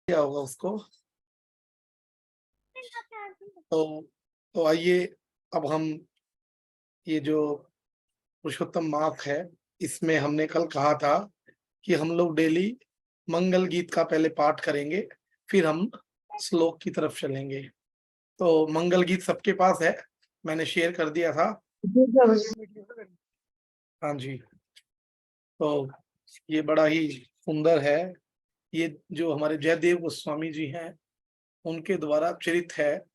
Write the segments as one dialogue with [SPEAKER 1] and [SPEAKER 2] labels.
[SPEAKER 1] क्या होगा उसको। तो आइए अब हम ये जो पुरुषोत्तम मास है इसमें हमने कल कहा था कि हम लोग डेली मंगल गीत का पहले पाठ करेंगे, फिर हम श्लोक की तरफ चलेंगे। तो मंगल गीत सबके पास है, मैंने शेयर कर दिया था। हाँ जी, तो ये बड़ा ही सुंदर है। ये जो हमारे जयदेव गोस्वामी जी हैं उनके द्वारा चरित है।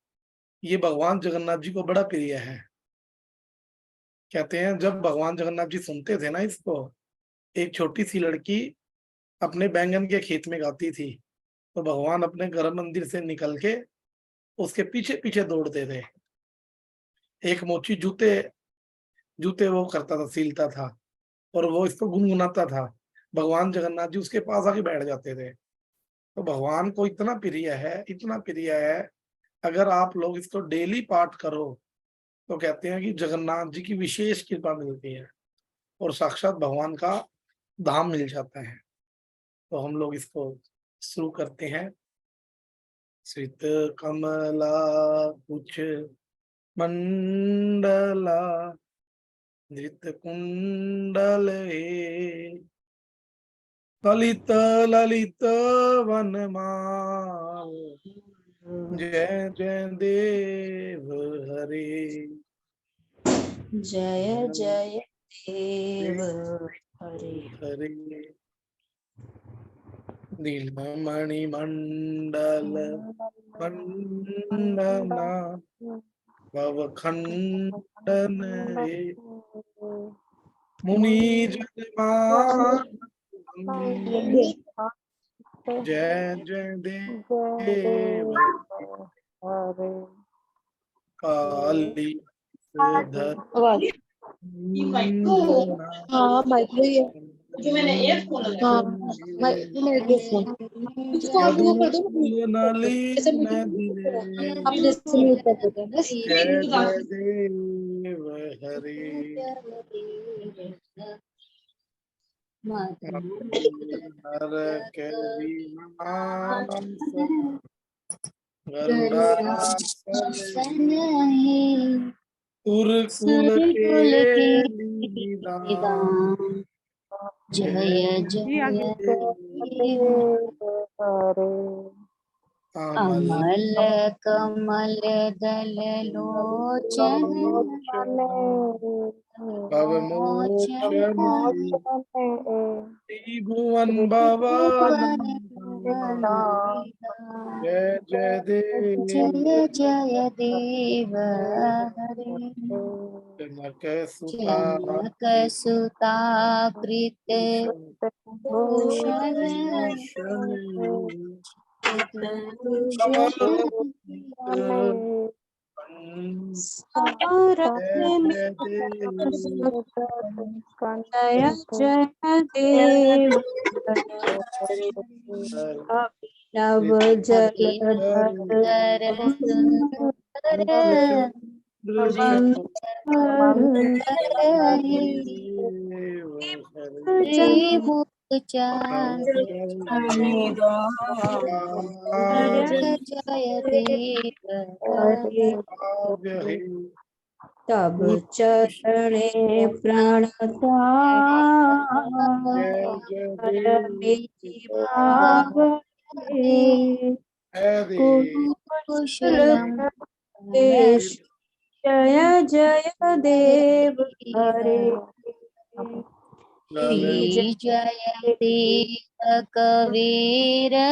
[SPEAKER 1] ये भगवान जगन्नाथ जी को बड़ा प्रिय है। कहते हैं जब भगवान जगन्नाथ जी सुनते थे ना इसको, एक छोटी सी लड़की अपने बैंगन के खेत में गाती थी, तो भगवान अपने गर्भ मंदिर से निकल के उसके पीछे पीछे दौड़ते थे। एक मोची जूते जूते वो करता था, सीलता था, और वो इसको गुनगुनाता था। भगवान जगन्नाथ जी उसके पास आके बैठ जाते थे। तो भगवान को इतना प्रिय है, इतना प्रिय है, अगर आप लोग इसको डेली पाठ करो तो कहते हैं कि जगन्नाथ जी की विशेष कृपा मिलती है और साक्षात भगवान का धाम मिल जाता है। तो हम लोग इसको शुरू करते हैं। श्रित कमला कुछ मंडला धृत कुंडल ललित ललित वनमाल जय जय देव हरे।
[SPEAKER 2] जय जय देव हरे
[SPEAKER 1] हरे नीलमणि मंडल वंदना भव खंडन मुनि जन जय जय देव काली धर
[SPEAKER 2] हाँ इसको आप वो कर दो ऐसे अपने से म्यूट कर देते हैं बस।
[SPEAKER 1] जय जय देव हरे हर के गरुड़ासन उर्कुल के लीलाम
[SPEAKER 2] जय जय अमल कमल दल लोचन
[SPEAKER 1] भव मोचन त्रिभुवन भवन जय जय देव
[SPEAKER 2] जय जय देव हरे
[SPEAKER 1] जनक सुता
[SPEAKER 2] जनक सुता कृत भूषण जय जय देव नव जलधर सुंदर जय देव तब चरणे प्रणता भाव कुशलम जय जय देव हरे जय देव कवीरइदं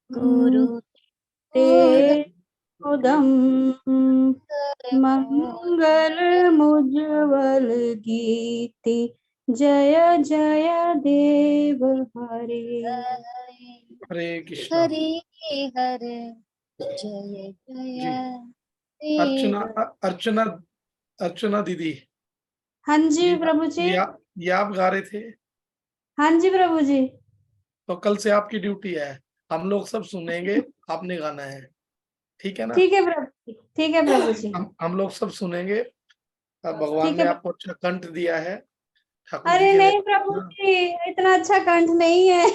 [SPEAKER 2] गुरु ते उदम मंगल मुज्ज्वल गीति जय जय देव हरे
[SPEAKER 1] हरे कृष्ण।
[SPEAKER 2] हरे हरे जय जय
[SPEAKER 1] अर्चना अर्चना अर्चना दीदी।
[SPEAKER 2] हाँ जी प्रभु जी।
[SPEAKER 1] ये आप गा रहे थे?
[SPEAKER 2] हाँ जी प्रभु जी।
[SPEAKER 1] तो कल से आपकी ड्यूटी है, हम लोग सब सुनेंगे, आपने गाना है, ठीक है ना?
[SPEAKER 2] ठीक है प्रभु, ठीक है प्रभु जी।
[SPEAKER 1] हम लोग सब सुनेंगे। भगवान ने आपको अच्छा कंठ दिया है, ठाकुर जी
[SPEAKER 2] अरे
[SPEAKER 1] के
[SPEAKER 2] नहीं प्रभु जी, इतना अच्छा कंठ नहीं है।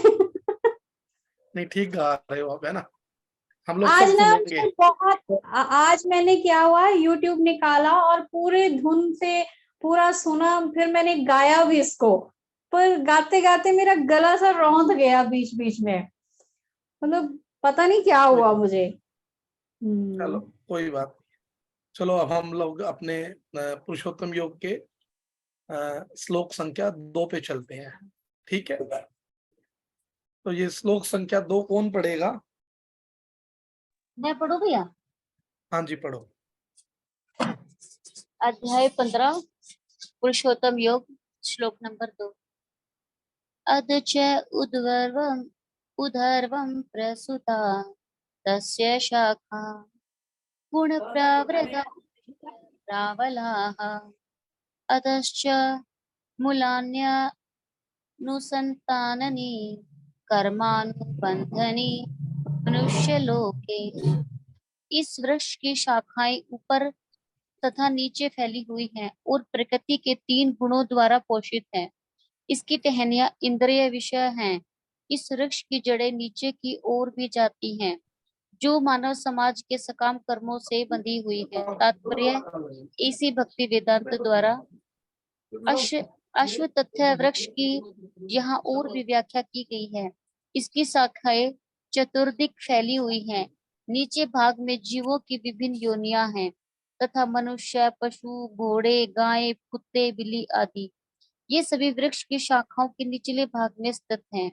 [SPEAKER 1] नहीं, ठीक गा रहे हो आप, है ना, हम लोग
[SPEAKER 2] आज
[SPEAKER 1] सब
[SPEAKER 2] ना
[SPEAKER 1] सुनेंगे।
[SPEAKER 2] मुझे बहुत आज मैंने क्या हुआ, यूट्यूब निकाला और पूरे धुन से पूरा सुना, फिर मैंने गाया भी इसको, पर गाते गाते मेरा गला सा रौंद गया बीच बीच में, मतलब पता नहीं क्या
[SPEAKER 1] कोई
[SPEAKER 2] हुआ
[SPEAKER 1] बात,
[SPEAKER 2] मुझे।
[SPEAKER 1] चलो कोई बात नहीं। चलो अब हम लोग अपने पुरुषोत्तम योग के श्लोक संख्या 2 पे चलते हैं, ठीक है। तो ये श्लोक संख्या 2 कौन पढ़ेगा?
[SPEAKER 3] मैं पढ़ू भैया?
[SPEAKER 1] हाँ जी, पढ़ो।
[SPEAKER 3] अध्याय 15 पुरुषोत्तम योग, श्लोक नंबर 2। अध च उधर्वं प्रसुता तस्य शाखा गुणप्रवृद्धा रावलाः अधश्च मूलान्यनुसन्ताननि कर्मानुबन्धनि मनुष्यलोके। इस वृक्ष की शाखाएं ऊपर तथा नीचे फैली हुई हैं और प्रकृति के 3 गुणों द्वारा पोषित हैं। इसकी टहनियां इंद्रिय विषय हैं। इस वृक्ष की जड़ें नीचे की ओर भी जाती हैं, जो मानव समाज के सकाम कर्मों से बंधी हुई है। तात्पर्य इसी भक्ति वेदांत द्वारा अश्वत्थ वृक्ष की यहाँ और भी व्याख्या की गई है। इसकी शाखाएं चतुर्दिक फैली हुई हैं। नीचे भाग में जीवों की विभिन्न योनियां हैं तथा मनुष्य, पशु, घोड़े, गाय, कुत्ते, बिल्ली आदि ये सभी वृक्ष की शाखाओं के निचले भाग में स्थित हैं।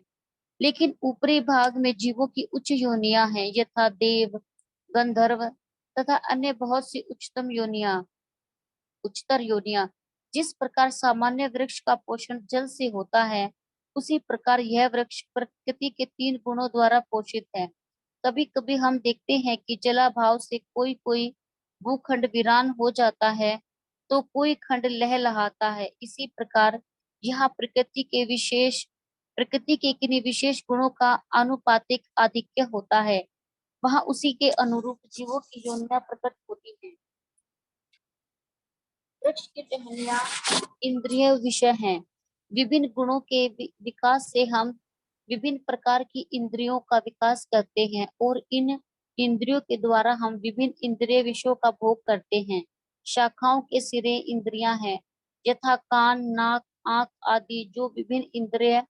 [SPEAKER 3] लेकिन ऊपरी भाग में जीवों की उच्च योनियां हैं, यथा देव, गंधर्व तथा अन्य बहुत सी उच्चतर योनियां। जिस प्रकार सामान्य वृक्ष का पोषण जल से होता है, उसी प्रकार यह वृक्ष प्रकृति के 3 गुणों द्वारा पोषित है। कभी कभी हम देखते हैं कि जलाभाव से कोई कोई भूखंड वीरान हो जाता है तो कोई खंड लहलहाता है। इसी प्रकार यहाँ प्रकृति के किन्हीं विशेष गुणों का आनुपातिक आधिक्य होता है, वहाँ उसी के अनुरूप जीवों की योनियां प्रकट होती हैं। वृक्ष की टहनियां इंद्रिय विषय हैं। विभिन्न गुणों के विकास से हम विभिन्न प्रकार की इंद्रियों का विकास करते हैं और इन इंद्रियों के द्वारा हम विभिन्न इंद्रिय विषयों का भोग करते हैं। शाखाओं के सिरे इंद्रियां हैं, यथा कान, नाक, आंख आदि, जो विभिन्न इंद्रिय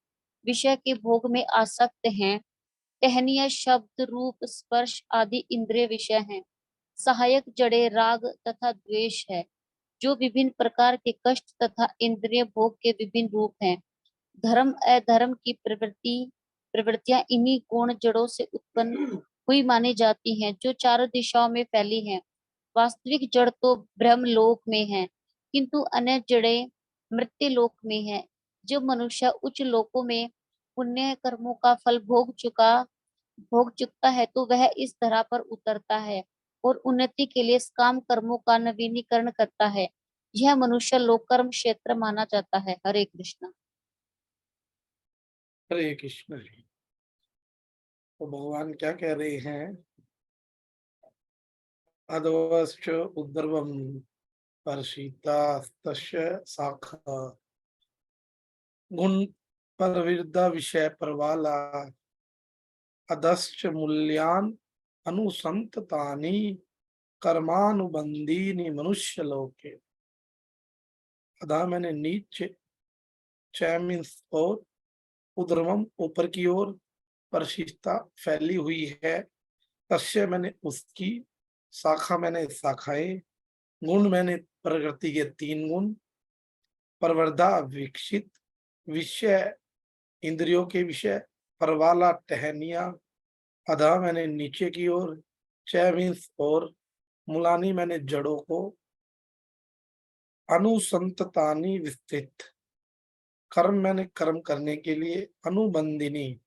[SPEAKER 3] विषय के भोग में आसक्त हैं। टहनियां शब्द, रूप, स्पर्श आदि इंद्रिय विषय हैं। सहायक जड़ें राग तथा द्वेष है, जो विभिन्न प्रकार के कष्ट तथा इंद्रिय भोग के विभिन्न रूप हैं। धर्म अधर्म की प्रवृत्तियां इन्हीं गौण जड़ों से उत्पन्न हुई मानी जाती हैं, जो चारों दिशाओं में फैली हैं। वास्तविक जड़ तो ब्रह्मलोक में है, किंतु अन्य जड़ें मृत्युलोक में है। जो मनुष्य उच्च लोकों में पुण्य कर्मों का फल भोग चुकता है, तो वह इस धरा पर उतरता है और उन्नति के लिए काम कर्मों का नवीनीकरण करता है। यह मनुष्य लोक कर्म क्षेत्र माना जाता है। हरे कृष्णा।
[SPEAKER 1] हरे कृष्ण जी। तो भगवान क्या कह रहे हैं? अधवश्च उद्र्वम परशीतास्तस्य शाखा गुण प्रवृद्धा विषय प्रवाला अधश्च मूल्यान अनुसंततानि कर्मानुबंधीनि मनुष्य लोके। अधा मैंने नीचे, च मीन्स और, उद्रवम ऊपर की ओर, परशिष्टा फैली हुई है, तस्य मैंने उसकी, शाखा मैंने शाखाएं, गुण मैंने प्रकृति के 3 गुण, प्रवर्धा विकसित, विषय इंद्रियों के विषय, परवाला टहनिया, अधा मैंने नीचे की ओर, च मीन्स और, मुलानी मैंने जड़ों को, अनुसंततानी विस्तृत, कर्म मैंने कर्म करने के लिए, अनुबंधिनी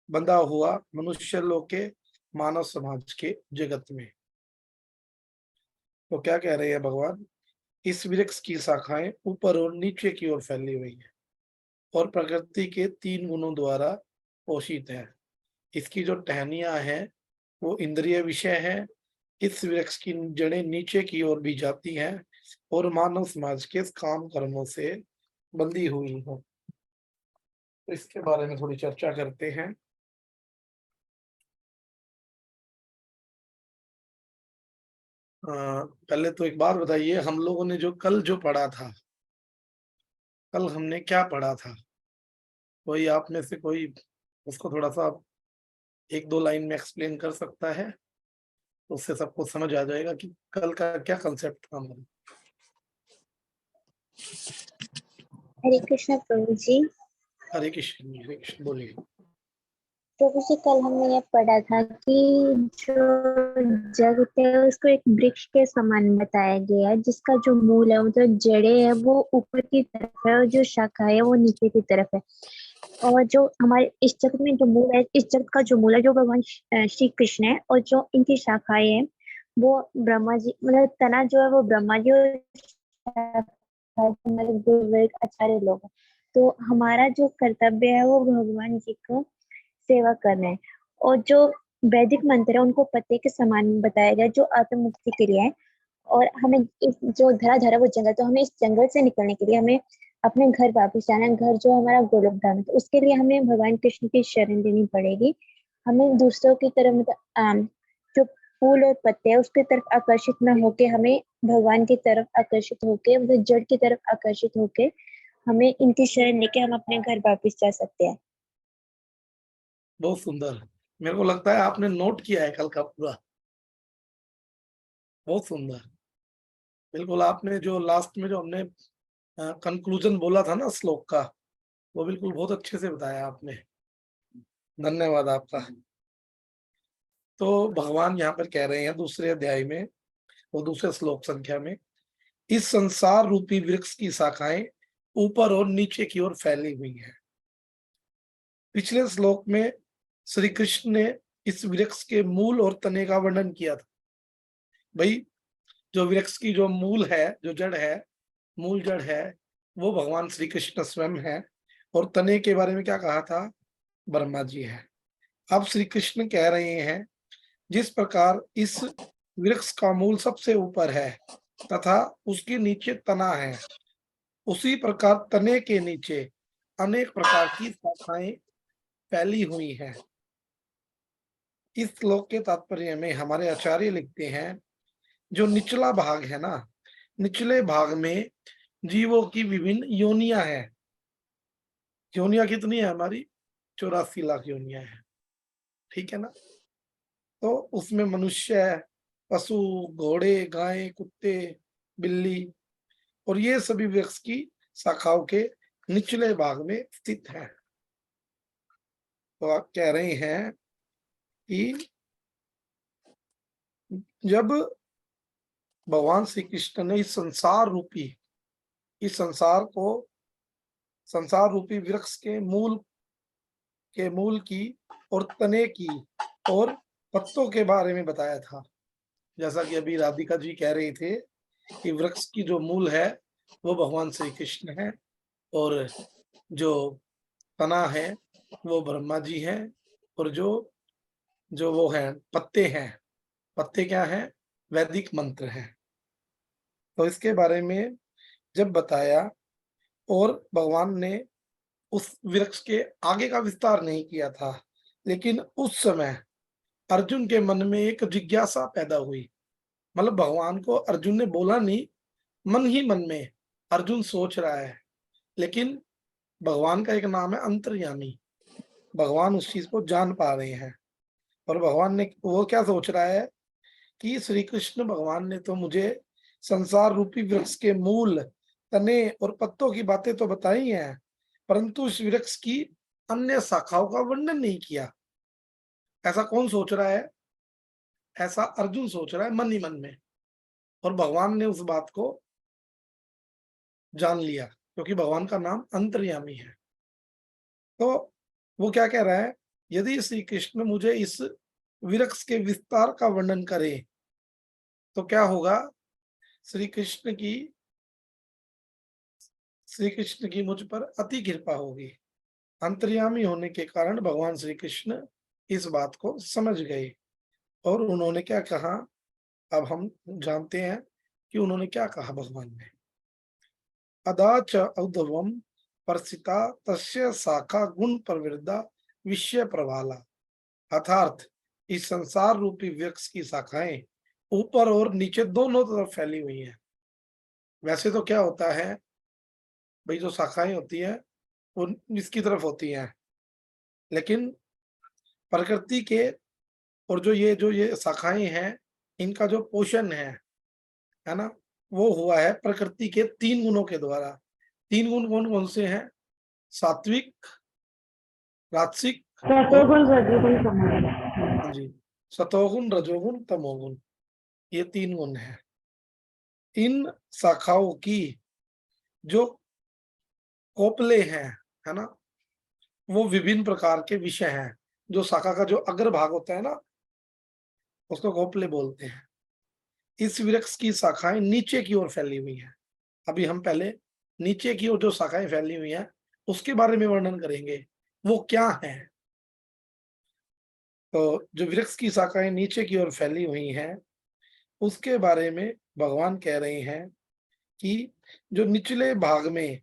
[SPEAKER 1] बंधा हुआ मनुष्य लोक के मानव समाज के जगत में। तो क्या कह रहे हैं भगवान? इस वृक्ष की शाखाएं ऊपर और नीचे की ओर फैली हुई है और प्रकृति के 3 गुणों द्वारा पोषित है। इसकी जो टहनियां हैं वो इंद्रिय विषय है। इस वृक्ष की जड़ें नीचे की ओर भी जाती हैं और मानव समाज के काम कर्मों से बंधी हुई हो। तो इसके बारे में थोड़ी चर्चा करते हैं। पहले तो एक बात बताइए, हम लोगों ने जो कल जो पढ़ा था, कल हमने क्या पढ़ा था? कोई आप में से कोई उसको थोड़ा सा 1-2 लाइन में एक्सप्लेन कर सकता है? तो उससे सबको समझ आ जाएगा कि कल का क्या कंसेप्ट था हमारा।
[SPEAKER 4] हरे कृष्ण प्रभु जी।
[SPEAKER 1] हरे कृष्ण बोलिए।
[SPEAKER 4] प्रभु जी, कल हमने ये पढ़ा था कि जो जगत है उसको एक वृक्ष के समान बताया गया है, जिसका जो मूल है मतलब जड़े है वो ऊपर की तरफ है और जो शाखा है वो नीचे की तरफ है। और जो हमारे इस जगत में जो मूल है, इस जगत का जो मूल है जो भगवान श्री कृष्ण है, और जो इनकी शाखाएं हैं वो ब्रह्मा जी, मतलब तना जो है वो ब्रह्मा जी, और शाखा हमारे गुरु आचार्य लोग हैं। तो हमारा जो कर्तव्य है वो भगवान जी को सेवा करना है। और जो वैदिक मंत्र है उनको पत्ते के समान बताया गया जो आत्म मुक्ति के लिए है। और हमें इस जो धराधर है वो जंगल, तो हमें इस जंगल से निकलने के लिए हमें अपने घर वापस जाना है, घर जो हमारा गोलोक धाम है। तो उसके लिए हमें भगवान कृष्ण की शरण लेनी पड़ेगी। हमें दूसरों की तरफ मतलब जो फूल और पत्ते है उसकी तरफ आकर्षित न होके हमें भगवान की तरफ आकर्षित होके, मतलब जड़ की तरफ आकर्षित होके हमें इनकी शरण लेके हम अपने घर वापस जा सकते हैं।
[SPEAKER 1] बहुत सुंदर। मेरे को लगता है आपने नोट किया है कल का पूरा। बहुत सुंदर। बिल्कुल, आपने जो लास्ट में जो हमने कंक्लूजन बोला था ना श्लोक का, वो बिल्कुल बहुत अच्छे से बताया आपने। धन्यवाद आपका। तो भगवान यहाँ पर कह रहे हैं दूसरे अध्याय में और दूसरे श्लोक संख्या में, इस संसार रूपी वृक्ष की शाखाएं ऊपर और नीचे की ओर फैली हुई हैं। पिछले श्लोक में श्री कृष्ण ने इस वृक्ष के मूल और तने का वर्णन किया था। भाई, जो वृक्ष की जो मूल है, जो जड़ है, मूल जड़ है, वो भगवान श्री कृष्ण स्वयं है। और तने के बारे में क्या कहा था? ब्रह्मा जी है। अब श्री कृष्ण कह रहे हैं, जिस प्रकार इस वृक्ष का मूल सबसे ऊपर है तथा उसके नीचे तना है, उसी प्रकार तने के नीचे अनेक प्रकार की शाखाएं फैली हुई हैं। इस श्लोक के तात्पर्य में हमारे आचार्य लिखते हैं, जो निचला भाग है ना, निचले भाग में जीवों की विभिन्न योनियां हैं। योनियां कितनी है हमारी? 84 लाख योनियां हैं, ठीक है ना? तो उसमें मनुष्य है, पशु, घोड़े, गाय, कुत्ते, बिल्ली, और ये सभी वृक्ष की शाखाओं के निचले भाग में स्थित है। तो आप कह रहे हैं कि जब भगवान श्री कृष्ण ने इस संसार रूपी वृक्ष के मूल की और तने की और पत्तों के बारे में बताया था, जैसा कि अभी राधिका जी कह रहे थे कि वृक्ष की जो मूल है वो भगवान श्री कृष्ण है, और जो तना है वो ब्रह्मा जी हैं, और जो वो है पत्ते हैं, पत्ते क्या है? वैदिक मंत्र है। तो इसके बारे में जब बताया, और भगवान ने उस वृक्ष के आगे का विस्तार नहीं किया था, लेकिन उस समय अर्जुन के मन में एक जिज्ञासा पैदा हुई। मतलब भगवान को अर्जुन ने बोला नहीं, मन ही मन में अर्जुन सोच रहा है। लेकिन भगवान का एक नाम है अंतर्यामी, भगवान उस चीज को जान पा रहे हैं। और भगवान ने वो क्या सोच रहा है कि श्री कृष्ण भगवान ने तो मुझे संसार रूपी वृक्ष के मूल, तने और पत्तों की बातें तो बताई हैं, परंतु इस वृक्ष की अन्य शाखाओं का वर्णन नहीं किया। ऐसा कौन सोच रहा है? ऐसा अर्जुन सोच रहा है मन ही मन में, और भगवान ने उस बात को जान लिया, क्योंकि भगवान का नाम अंतर्यामी है। तो वो क्या कह रहा है, यदि श्री कृष्ण मुझे इस वृक्ष के विस्तार का वर्णन करे तो क्या होगा? श्री कृष्ण की मुझ पर अति कृपा होगी। अंतर्यामी होने के कारण भगवान श्री कृष्ण इस बात को समझ गए, और उन्होंने क्या कहा, अब हम जानते हैं कि उन्होंने क्या कहा भगवान ने। अदा च औद्धवम परसिता तस्य शाखा गुण प्रवृद्धा विषय प्रवाला। अर्थात इस संसार रूपी वृक्ष की शाखाएं ऊपर और नीचे दोनों तरफ फैली हुई है। वैसे तो क्या होता है भाई, जो शाखाएं होती है वो इसकी तरफ होती हैं, लेकिन प्रकृति के और जो ये शाखाएं हैं, इनका जो पोषण है ना, वो हुआ है प्रकृति के 3 गुणों के द्वारा। 3 गुण कौन कौन से हैं? सात्विक, राजसिक और
[SPEAKER 2] रसोगुण रजोगुण तमोगुण।
[SPEAKER 1] हाँ जी, सतोगुण, रजोगुण, तमोगुण, ये 3 गुण हैं। इन शाखाओं की जो कोपले हैं, है ना, वो विभिन्न प्रकार के विषय हैं। जो शाखा का जो अग्रभाग होता है ना, उसको कोपले बोलते हैं। इस वृक्ष की शाखाएं नीचे की ओर फैली हुई हैं। अभी हम पहले नीचे की ओर जो शाखाएं फैली हुई हैं उसके बारे में वर्णन करेंगे, वो क्या है। तो जो वृक्ष की शाखाएं नीचे की ओर फैली हुई हैं उसके बारे में भगवान कह रहे हैं कि जो निचले भाग में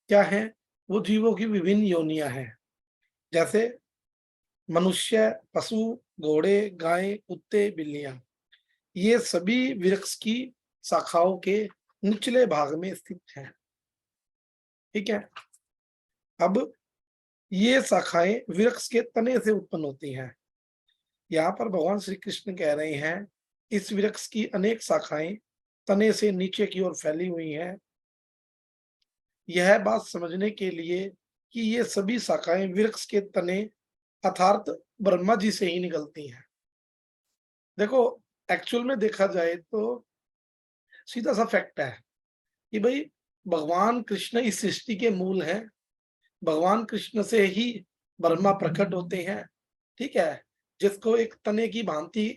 [SPEAKER 1] क्या है, वो जीवों की विभिन्न योनियां हैं। जैसे मनुष्य, पशु, घोड़े, गाय, कुत्ते, बिल्लियां, ये सभी वृक्ष की शाखाओं के निचले भाग में स्थित हैं। ठीक है। अब ये शाखाएं वृक्ष के तने से उत्पन्न होती हैं। यहाँ पर भगवान श्री कृष्ण कह रहे हैं इस वृक्ष की अनेक शाखाएं तने से नीचे की ओर फैली हुई हैं। यह बात समझने के लिए कि ये सभी शाखाएं वृक्ष के तने अर्थात ब्रह्मा जी से ही निकलती हैं। देखो, एक्चुअल में देखा जाए तो सीधा सा फैक्ट है कि भाई भगवान कृष्ण इस सृष्टि के मूल हैं। भगवान कृष्ण से ही ब्रह्मा प्रकट होते हैं। ठीक है, जिसको एक तने की भांति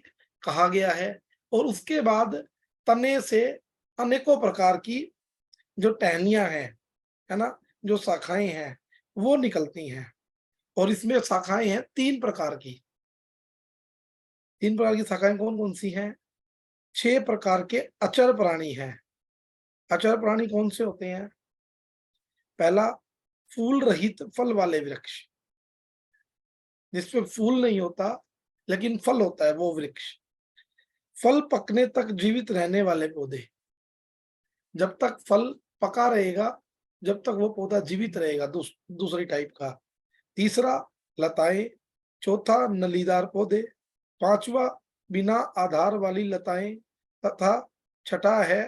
[SPEAKER 1] कहा गया है, और उसके बाद तने से अनेकों प्रकार की जो टहनियां हैं, है ना, जो शाखाएं हैं, वो निकलती हैं। और इसमें शाखाएं हैं 3 प्रकार की। 3 प्रकार की शाखाएं कौन कौन सी हैं? 6 प्रकार के अचर प्राणी हैं। अचर प्राणी कौन से होते हैं? पहला, फूल रहित फल वाले वृक्ष, जिसपे फूल नहीं होता लेकिन फल होता है, वो वृक्ष। फल पकने तक जीवित रहने वाले पौधे, जब तक फल पका रहेगा, जब तक वो पौधा जीवित रहेगा, दूसरी टाइप का। तीसरा, लताएं। चौथा, नलीदार पौधे। पांचवा, बिना आधार वाली लताएं। तथा छठा है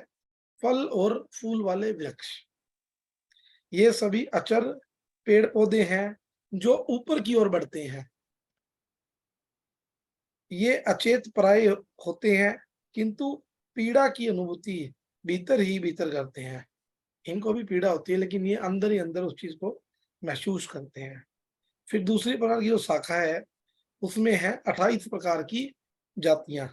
[SPEAKER 1] फल और फूल वाले वृक्ष। ये सभी अचर पेड़ पौधे हैं जो ऊपर की ओर बढ़ते हैं। ये अचेत प्राय होते हैं, किंतु पीड़ा की अनुभूति भीतर ही भीतर करते हैं। इनको भी पीड़ा होती है, लेकिन ये अंदर ही अंदर उस चीज को महसूस करते हैं। फिर दूसरी प्रकार की जो शाखा है, उसमें है 28 प्रकार की जातियां।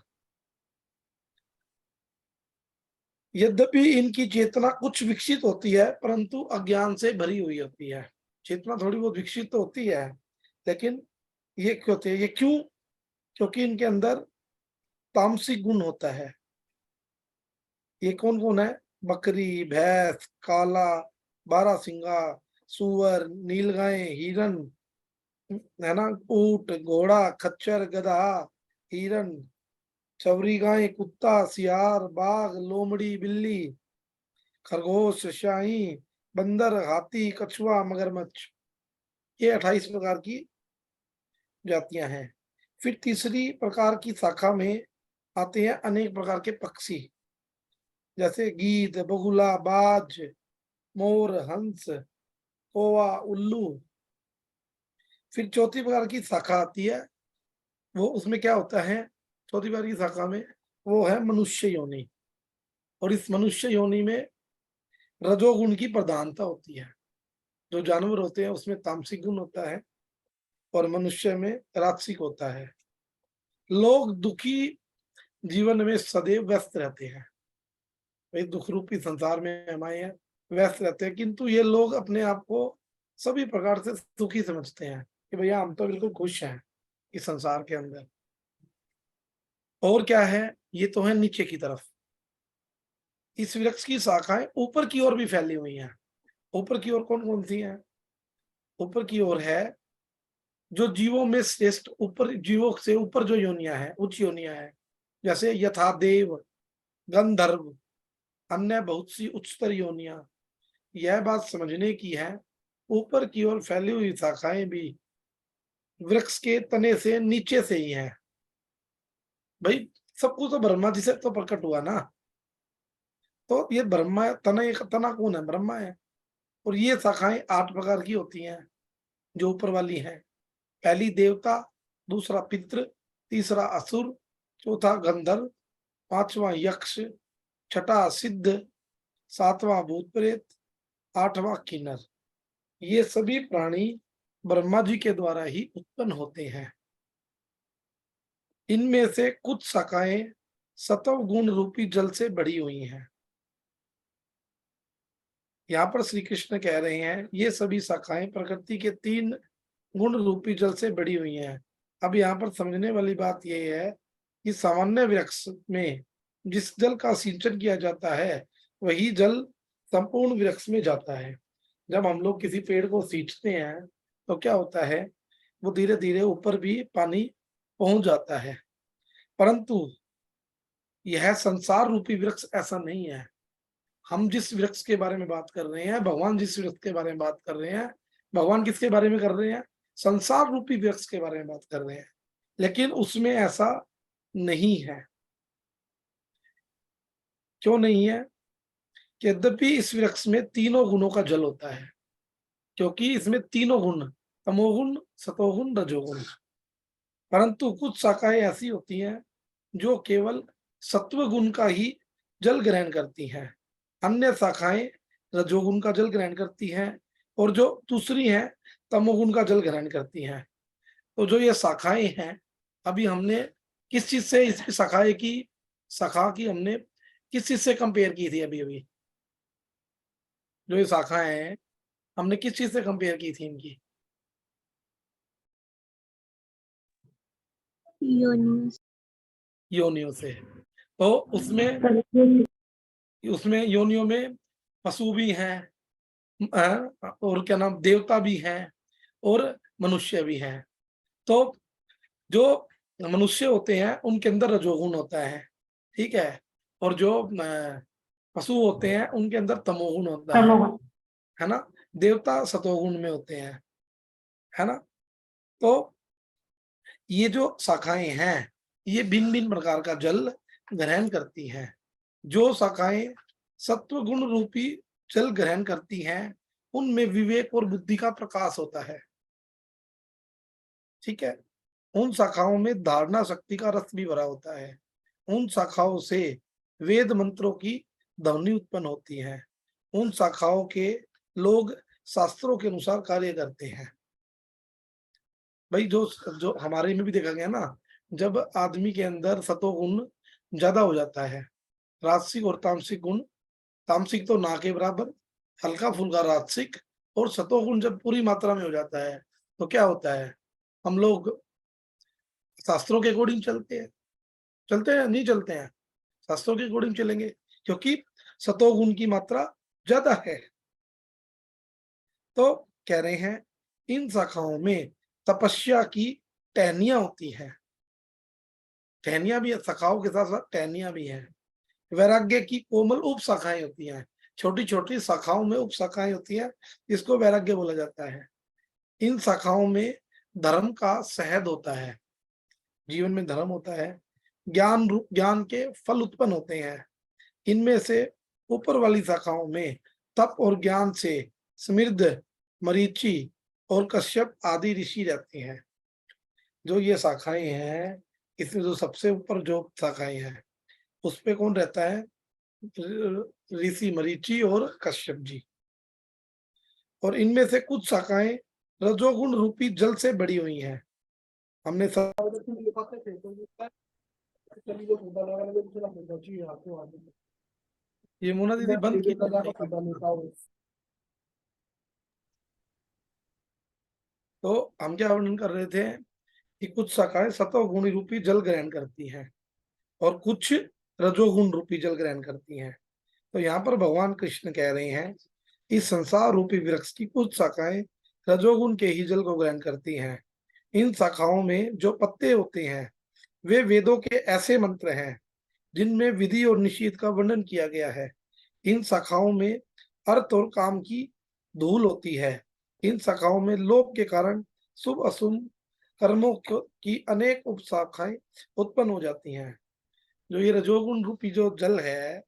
[SPEAKER 1] यद्यपि इनकी चेतना कुछ विकसित होती है, परंतु अज्ञान से भरी हुई होती है। चेतना थोड़ी बहुत विकसित तो होती है, लेकिन ये क्यों होती है? ये क्यों? क्योंकि इनके अंदर तामसिक गुण होता है। ये कौन कौन है? बकरी, भैंस, काला, बारहसिंगा, सुअर, नीलगाय, हिरन, है ना, ऊंट, घोड़ा, खच्चर, गधा, हिरन, चवरी गाय, कुत्ता, सियार, बाघ, लोमड़ी, बिल्ली, खरगोश, शाही, बंदर, हाथी, कछुआ, मगरमच्छ। ये 28 प्रकार की जातियां हैं। फिर तीसरी प्रकार की शाखा में आते हैं अनेक प्रकार के पक्षी, जैसे गीद, बगुला, बाज, मोर, हंस, कौवा, उल्लू। फिर चौथी प्रकार की शाखा आती है, वो उसमें क्या होता है? चौथी प्रकार की शाखा में वो है मनुष्य योनि। और इस मनुष्य योनि में रजोगुण की प्रधानता होती है। जो जानवर होते हैं उसमें तामसिक गुण होता है और मनुष्य में राजसिक होता है। लोग दुखी जीवन में सदैव व्यस्त रहते हैं। भाई दुख रूपी संसार में हम आए हैं, व्यस्त रहते हैं, किंतु ये लोग अपने आप को सभी प्रकार से सुखी समझते हैं कि भैया हम तो बिल्कुल खुश हैं इस संसार के अंदर। और क्या है? ये तो है नीचे की तरफ। इस वृक्ष की शाखाएं ऊपर की ओर भी फैली हुई हैं। ऊपर की ओर कौन कौन सी हैं? ऊपर की ओर है जो जीवों में श्रेष्ठ, ऊपर जीवों से ऊपर जो योनियां हैं, उच्च योनियां हैं, जैसे यथा देव, गंधर्व, अन्य बहुत सी उच्चतर योनियां। यह बात समझने की है, ऊपर की ओर फैली हुई शाखाएं भी वृक्ष के तने से नीचे से ही हैं। भाई सब कुछ तो ब्रह्मा जी से तो प्रकट हुआ ना, तो ये ब्रह्मा तना कौन है? ब्रह्मा है। और ये शाखाएं 8 प्रकार की होती हैं जो ऊपर वाली हैं। पहली देवता, दूसरा पितृ, तीसरा असुर, चौथा गंधर्व, पांचवा यक्ष, छठा सिद्ध, सातवां भूत प्रेत, आठवां किन्नर। ये सभी प्राणी ब्रह्मा जी के द्वारा ही उत्पन्न होते हैं। इनमें से कुछ शाखाएं सत्व गुण रूपी जल से बढ़ी हुई हैं। यहाँ पर श्री कृष्ण कह रहे हैं ये सभी शाखाएं प्रकृति के 3 गुण रूपी जल से बढ़ी हुई हैं। अब यहाँ पर समझने वाली बात यह है कि सामान्य वृक्ष में जिस जल का सिंचन किया जाता है वही जल संपूर्ण वृक्ष में जाता है। जब हम लोग किसी पेड़ को सींचते हैं तो क्या होता है, वो धीरे धीरे ऊपर भी पानी पहुंच जाता है। परंतु यह संसार रूपी वृक्ष ऐसा नहीं है। हम जिस वृक्ष के बारे में बात कर रहे हैं, भगवान जिस वृक्ष के बारे में बात कर रहे हैं, भगवान किसके बारे में कर रहे हैं? संसार रूपी वृक्ष के बारे में बात कर रहे हैं। लेकिन उसमें ऐसा नहीं है। क्यों नहीं है? कि यद्यपि इस वृक्ष में तीनों गुणों का जल होता है, क्योंकि इसमें तीनों गुण, तमोगुण, सतोगुण, रजोगुण। परंतु कुछ शाखाएं ऐसी होती हैं जो केवल सत्व गुण का ही जल ग्रहण करती हैं, अन्य शाखाएं रजोगुण का जल ग्रहण करती हैं, और जो दूसरी हैं तमोगुण का जल ग्रहण करती हैं। तो जो ये शाखाएं हैं, अभी हमने किस चीज से इसकी शाखा की हमने किस चीज से कंपेयर की थी? अभी जो ये शाखाएं हैं हमने किस चीज से कंपेयर की थी इनकी? योनियों से। तो उसमें योनियों में पशु भी हैं, और क्या नाम, देवता भी हैं और मनुष्य भी हैं। तो जो मनुष्य होते हैं उनके अंदर रजोगुण होता है, ठीक है, और जो पशु होते हैं उनके अंदर तमोगुण होता है ना। देवता सतोगुण में होते हैं, है ना। तो ये जो शाखाएं हैं ये भिन्न भिन्न प्रकार का जल ग्रहण करती हैं। जो शाखाएं सत्व गुण रूपी जल ग्रहण करती हैं उनमें विवेक और बुद्धि का प्रकाश होता है, ठीक है। उन शाखाओं में धारणा शक्ति का रस भी भरा होता है। उन शाखाओं से वेद मंत्रों की ध्वनि उत्पन्न होती है। उन शाखाओं के लोग शास्त्रों के अनुसार कार्य करते हैं। भाई जो हमारे में भी देखा गया ना, जब आदमी के अंदर सतोगुण ज्यादा हो जाता है, राजसिक और तामसिक गुण, तामसिक तो ना के बराबर, हल्का फुल्का राजसिक, और सतोगुण जब पूरी मात्रा में हो जाता है तो क्या होता है, हम लोग शास्त्रों के अकॉर्डिंग चलते हैं नहीं चलते हैं? शास्त्रों के अकॉर्डिंग चलेंगे क्योंकि सतोगुण की मात्रा ज्यादा है। तो कह रहे हैं इन शाखाओं में तपस्या की टहनियां होती हैं। टहनियां भी, शाखाओं के साथ साथ टहनियां भी हैं। वैराग्य की कोमल उप शाखाएं होती हैं। छोटी छोटी शाखाओं में उप शाखाएं होती हैं, इसको वैराग्य बोला जाता है। इन शाखाओं में धर्म का शहद होता है, जीवन में धर्म होता है। ज्ञान के फल उत्पन्न होते हैं। इनमें से ऊपर वाली शाखाओं में तप और ज्ञान से समृद्ध मरीचि और कश्यप आदि ऋषि रहते हैं। जो ये शाखाएं हैं, इसमें जो सबसे ऊपर जो शाखाएं हैं उस पे कौन रहता है? ऋषि मरीचि और कश्यप जी। और इनमें से कुछ शाखाएं रजोगुण रूपी जल से बड़ी हुई हैं। हमने ये मोना दीदी बंद की। तो हम क्या वर्णन कर रहे थे कि कुछ शाखाएं सतोगुण रूपी जल ग्रहण करती हैं और कुछ रजोगुण रूपी जल ग्रहण करती हैं। तो यहाँ पर भगवान कृष्ण कह रहे हैं इस संसार रूपी वृक्ष की कुछ शाखाएं रजोगुण के ही जल को ग्रहण करती हैं। इन शाखाओं में जो पत्ते होते हैं वे वेदों के ऐसे मंत्र हैं जिनमें विधि और निषेध का वर्णन किया गया है। इन शाखाओं में अर्थ और काम की धूल होती है। इन शाखाओं में लोभ के कारण शुभ अशुभ कर्मों की अनेक उपशाखाएं उत्पन्न हो जाती हैं। जो ये रजोगुण रूपी जो जल है,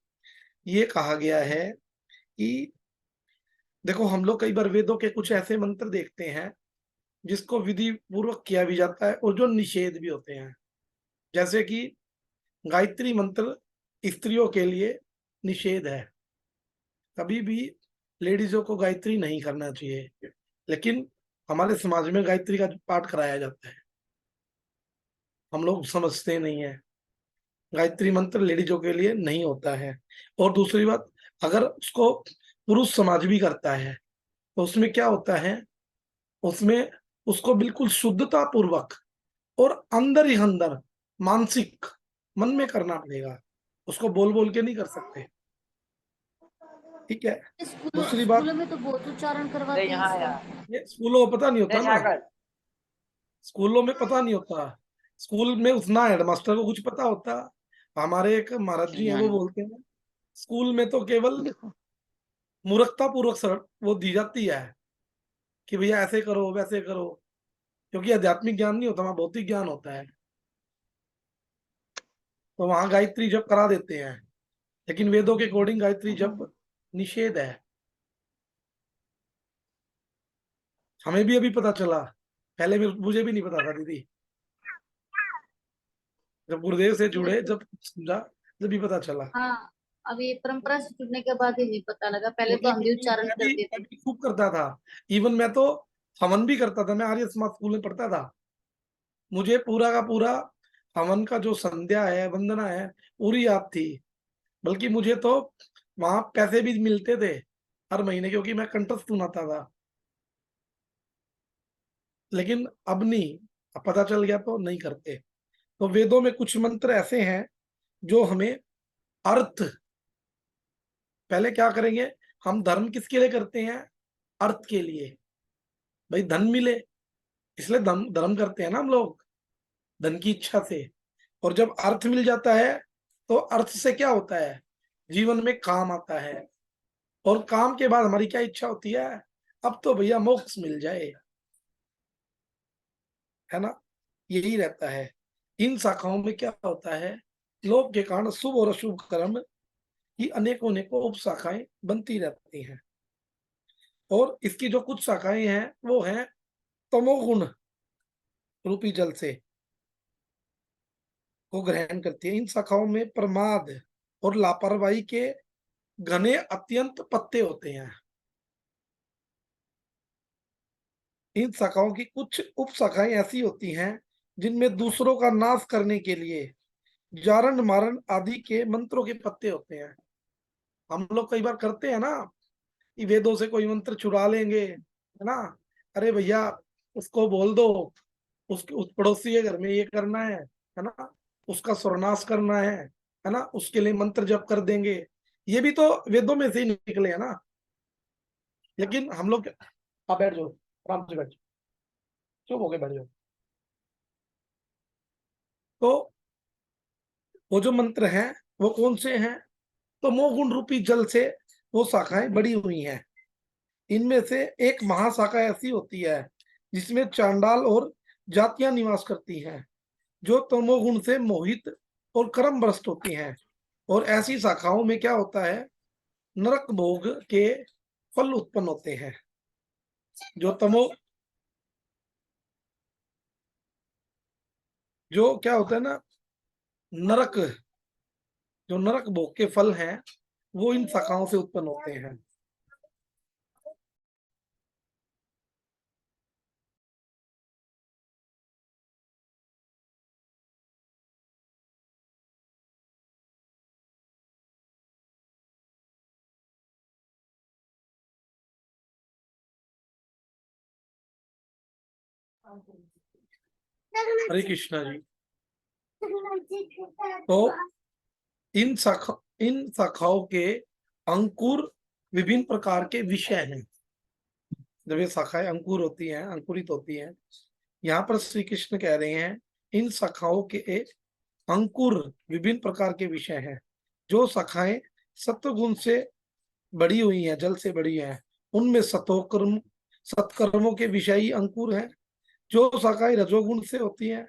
[SPEAKER 1] ये कहा गया है कि देखो, हम लोग कई बार वेदों के कुछ ऐसे मंत्र देखते हैं जिसको विधि पूर्वक किया भी जाता है और जो निषेध भी होते हैं। जैसे कि गायत्री मंत्र स्त्रियों के लिए निषेध है, कभी भी लेडीजों को गायत्री नहीं करना चाहिए, लेकिन हमारे समाज में गायत्री का पाठ कराया जाता है। हम लोग समझते नहीं है, गायत्री मंत्र लेडीजों के लिए नहीं होता है। और दूसरी बात, अगर उसको पुरुष समाज भी करता है तो उसमें क्या होता है, उसमें उसको बिल्कुल शुद्धता पूर्वक और अंदर ही अंदर मानसिक मन में करना पड़ेगा, उसको बोल बोल के नहीं कर सकते। ठीक है। दूसरी बात,
[SPEAKER 3] स्कूलों में तो बहुत उच्चारण करवाते हैं इसका।
[SPEAKER 1] ये स्कूलों में पता नहीं होता ना, स्कूलों में पता नहीं होता। स्कूल में उतना हेडमास्टर को कुछ पता होता। हमारे एक महाराज जी हैं, वो बोलते हैं स्कूल में तो केवल मूर्खता पूर्वक सर वो दी जाती है कि भैया ऐसे करो वैसे करो, क्योंकि आध्यात्मिक ज्ञान नहीं होता, वहां भौतिक ज्ञान होता है। तो वहां गायत्री जप करा देते हैं, लेकिन वेदों के अकॉर्डिंग गायत्री जप निषेध है। हमें भी अभी पता चला, पहले मुझे भी नहीं पता था दीदी, जब गुरुदेव से जुड़े, जब समझा, जब भी पता चला।
[SPEAKER 3] हाँ, अब ये परंपरा से जुड़ने के बाद ही नहीं पता लगा, पहले तो हम भी उच्चारण करते थे।
[SPEAKER 1] मैं भी खूब करता था। इवन मैं तो हवन भी करता था, मैं आर्य समाज स्कूल में पढ़ता था। मुझे पूरा का पूरा हवन का जो संध्या है, वंदना है, पूरी याद थी। बल्कि मुझे तो वहां पैसे भी मिलते थे हर महीने, क्योंकि मैं कंठस्थ सुनाता था। लेकिन अब नहीं, अब पता चल गया तो नहीं करते। तो वेदों में कुछ मंत्र ऐसे हैं जो हमें अर्थ, पहले क्या करेंगे, हम धर्म किसके लिए करते हैं, अर्थ के लिए, भाई धन मिले, इसलिए धर्म धर्म करते हैं ना हम लोग, धन की इच्छा से। और जब अर्थ मिल जाता है तो अर्थ से क्या होता है, जीवन में काम आता है। और काम के बाद हमारी क्या इच्छा होती है, अब तो भैया मोक्ष मिल जाए, है ना, यही रहता है। इन शाखाओं में क्या होता है, लोभ के कारण शुभ और अशुभ कर्म की अनेकों अनेकों उप शाखाएं बनती रहती हैं। और इसकी जो कुछ शाखाएं हैं वो हैं तमोगुण रूपी जल से को ग्रहण करती है। इन शाखाओं में प्रमाद और लापरवाही के घने अत्यंत पत्ते होते हैं। इन शाखाओं की कुछ उप शाखाएं ऐसी होती हैं जिनमें दूसरों का नाश करने के लिए जारण मारण आदि के मंत्रों के पत्ते होते हैं। हम लोग कई बार करते हैं ना, कि वेदों से कोई मंत्र चुरा लेंगे, है ना, अरे भैया उसको बोल दो, उसके उस पड़ोसी के घर में ये करना है ना, उसका सर्वनाश करना है ना, उसके लिए मंत्र जप कर देंगे। ये भी तो वेदों में से ही निकले है ना। लेकिन हम लोग, आप बैठ जाओ, आराम से बैठ जाओ, चुप होके बैठ जाओ। तो वो जो मंत्र हैं वो कौन से हैं, तो मोहगुण रूपी जल से वो शाखाएं बड़ी हुई हैं। इनमें से एक महाशाखा ऐसी होती है जिसमें चांडाल और जातियां निवास करती हैं, जो तमोगुण से मोहित और कर्म भ्रष्ट होती हैं। और ऐसी शाखाओं में क्या होता है, नरक भोग के फल उत्पन्न होते हैं। जो जो क्या होता है ना, नरक, जो नरक भोग के फल हैं वो इन शाखाओं से उत्पन्न होते हैं। हरे कृष्णा जी। तो इन शाखाओं के अंकुर विभिन्न प्रकार के विषय हैं। जब ये शाखाएं अंकुर होती हैं, अंकुरित होती हैं, यहाँ पर श्री कृष्ण कह रहे हैं इन शाखाओं के अंकुर विभिन्न प्रकार के विषय हैं। जो शाखाएं सत्वगुण से बड़ी हुई हैं, जल से बड़ी हैं, उनमें सत्कर्मों के विषयी अंकुर हैं। जो शाखाएं रजोगुण से होती हैं,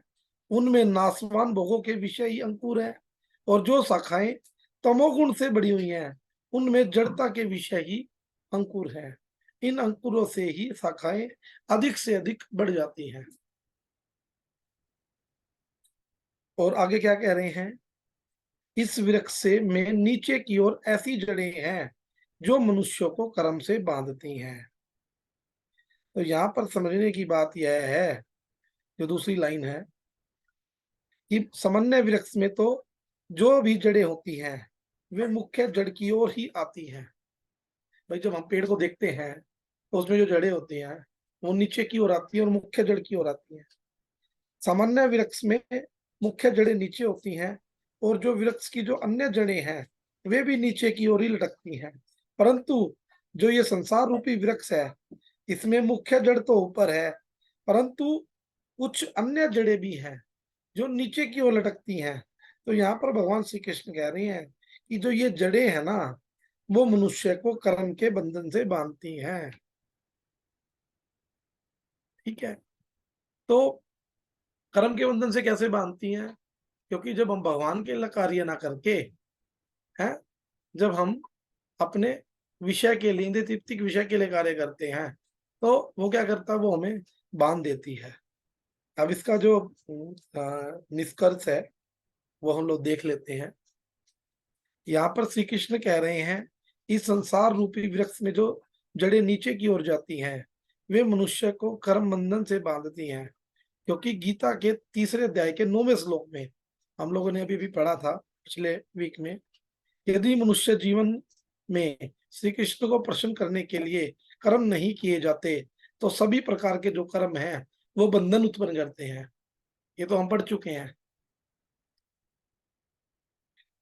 [SPEAKER 1] उनमें नाशवान भोगों के विषयी अंकुर हैं। और जो शाखाएं तमोगुण से बड़ी हुई हैं, उनमें जड़ता के विषय ही अंकुर हैं। इन अंकुरों से ही शाखाएं अधिक से अधिक बढ़ जाती हैं। और आगे क्या कह रहे हैं, इस वृक्ष से में नीचे की ओर ऐसी जड़ें हैं जो मनुष्यों को कर्म से बांधती हैं। तो यहाँ पर समझने की बात यह है, जो दूसरी लाइन है, कि सामान्य वृक्ष में तो जो भी जड़ें होती हैं वे मुख्य जड़ की ओर ही आती हैं। भाई जब हम पेड़ को देखते हैं तो उसमें जो जड़ें होती हैं वो नीचे की ओर आती है और मुख्य जड़ की ओर आती है। सामान्य वृक्ष में मुख्य जड़ें नीचे होती हैं और जो वृक्ष की जो अन्य जड़ें हैं वे भी नीचे की ओर ही लटकती हैं। परंतु जो ये संसार रूपी वृक्ष है, इसमें मुख्य जड़ तो ऊपर है, परंतु कुछ अन्य जड़ें भी हैं जो नीचे की ओर लटकती हैं। तो यहाँ पर भगवान श्री कृष्ण कह रहे हैं कि जो ये जड़ें हैं ना, वो मनुष्य को कर्म के बंधन से बांधती हैं। ठीक है, तो कर्म के बंधन से कैसे बांधती हैं? क्योंकि जब हम भगवान के लिए कार्य ना करके हैं, जब हम अपने विषय के लिए, इंद्रिय तृप्ति के विषय के लिए कार्य करते हैं, तो वो क्या करता है, वो हमें बांध देती है। अब इसका जो निष्कर्ष है वो हम लोग देख लेते हैं। यहाँ पर श्री कृष्ण कह रहे हैं, इस संसार रूपी वृक्ष में जो जड़ें नीचे की ओर जाती हैं वे मनुष्य को कर्म बंधन से बांधती हैं। क्योंकि गीता के 3 अध्याय के 9वें श्लोक में हम लोगों ने अभी भी पढ़ा था पिछले वीक में, यदि मनुष्य जीवन में श्री कृष्ण को प्रसन्न करने के लिए कर्म नहीं किए जाते तो सभी प्रकार के जो कर्म हैं वो बंधन उत्पन्न करते हैं। ये तो हम पढ़ चुके हैं।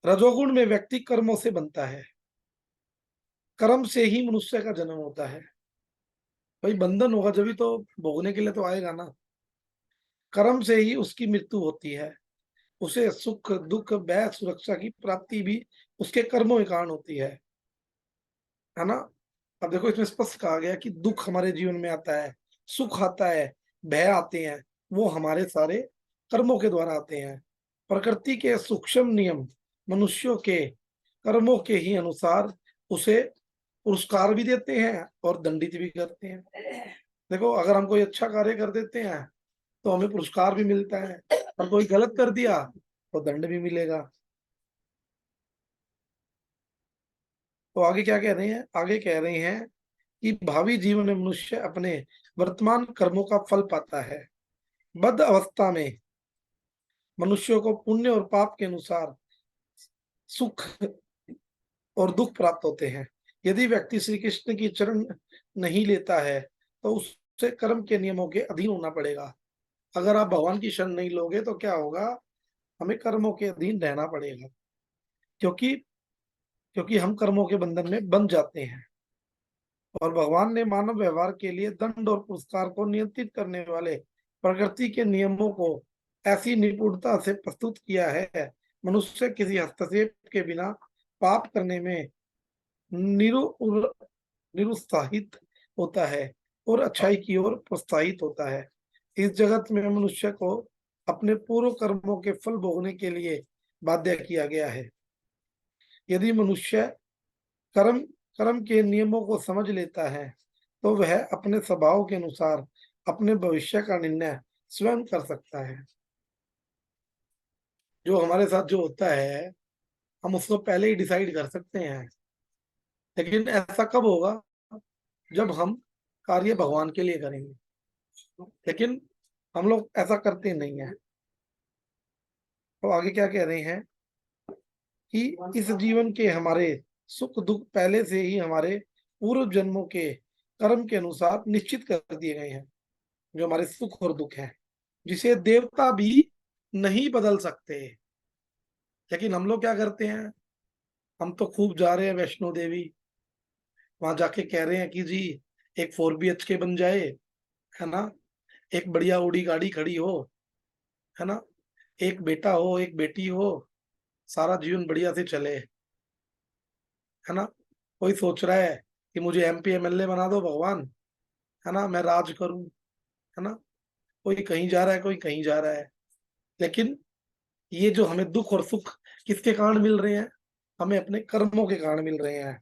[SPEAKER 1] रजोगुण में व्यक्ति कर्मों से बनता है, कर्म से ही मनुष्य का जन्म होता है। भाई बंधन होगा जब ही तो भोगने के लिए तो आएगा ना। कर्म से ही उसकी मृत्यु होती है, उसे सुख दुख भय सुरक्षा की प्राप्ति भी उसके कर्मों के कारण होती है ना। अब देखो इसमें स्पष्ट कहा गया कि दुख हमारे जीवन में आता है, सुख आता है, भय आते हैं, वो हमारे सारे कर्मों के द्वारा आते हैं। प्रकृति के सूक्ष्म नियम मनुष्यों के कर्मों के ही अनुसार उसे पुरस्कार भी देते हैं और दंडित भी करते हैं। देखो अगर हम कोई अच्छा कार्य कर देते हैं तो हमें पुरस्कार भी मिलता है, और कोई गलत कर दिया तो दंड भी मिलेगा। तो आगे क्या कह रहे हैं, आगे कह रहे हैं कि भावी जीवन में मनुष्य अपने वर्तमान कर्मों का फल पाता है। बद्ध अवस्था में मनुष्यों को पुण्य और पाप के अनुसार सुख और दुख प्राप्त होते हैं। यदि व्यक्ति श्री कृष्ण की चरण नहीं लेता है तो उसे कर्म के नियमों के अधीन होना पड़ेगा। अगर आप भगवान की शरण नहीं लोगे तो क्या होगा, हमें कर्मों के अधीन रहना पड़ेगा, क्योंकि हम कर्मों के बंधन में बंध जाते हैं। और भगवान ने मानव व्यवहार के लिए दंड और पुरस्कार को नियंत्रित करने वाले प्रकृति के नियमों को ऐसी निपुणता से प्रस्तुत किया है, मनुष्य किसी हस्तक्षेप के बिना पाप करने में निरुत्साहित होता है और अच्छाई की ओर प्रोत्साहित होता है। इस जगत में मनुष्य को अपने पूर्व कर्मों के फल भोगने के लिए बाध्य किया गया है। यदि मनुष्य कर्म के नियमों को समझ लेता है तो वह अपने स्वभाव के अनुसार अपने भविष्य का निर्णय स्वयं कर सकता है। जो हमारे साथ जो होता है हम उसको पहले ही डिसाइड कर सकते हैं, लेकिन ऐसा कब होगा, जब हम कार्य भगवान के लिए करेंगे। लेकिन हम लोग ऐसा करते नहीं है। तो आगे क्या कह रहे हैं कि इस जीवन के हमारे सुख दुख पहले से ही हमारे पूर्व जन्मों के कर्म के अनुसार निश्चित कर दिए गए हैं, जो हमारे सुख और दुख हैं, जिसे देवता भी नहीं बदल सकते। लेकिन हम लोग क्या करते हैं, हम तो खूब जा रहे हैं वैष्णो देवी, वहां जाके कह रहे हैं कि जी एक 4 BHK बन जाए, है ना, एक बढ़िया ओडी गाड़ी खड़ी हो, है ना, एक बेटा हो, एक बेटी हो, सारा जीवन बढ़िया से चले, है ना। कोई सोच रहा है कि मुझे MP MLA बना दो भगवान, है ना, मैं राज करूं, है ना। कोई कहीं जा रहा है, कोई कहीं जा रहा है, लेकिन ये जो हमें दुख और सुख किसके कारण मिल रहे हैं? हमें अपने कर्मों के कारण मिल रहे हैं,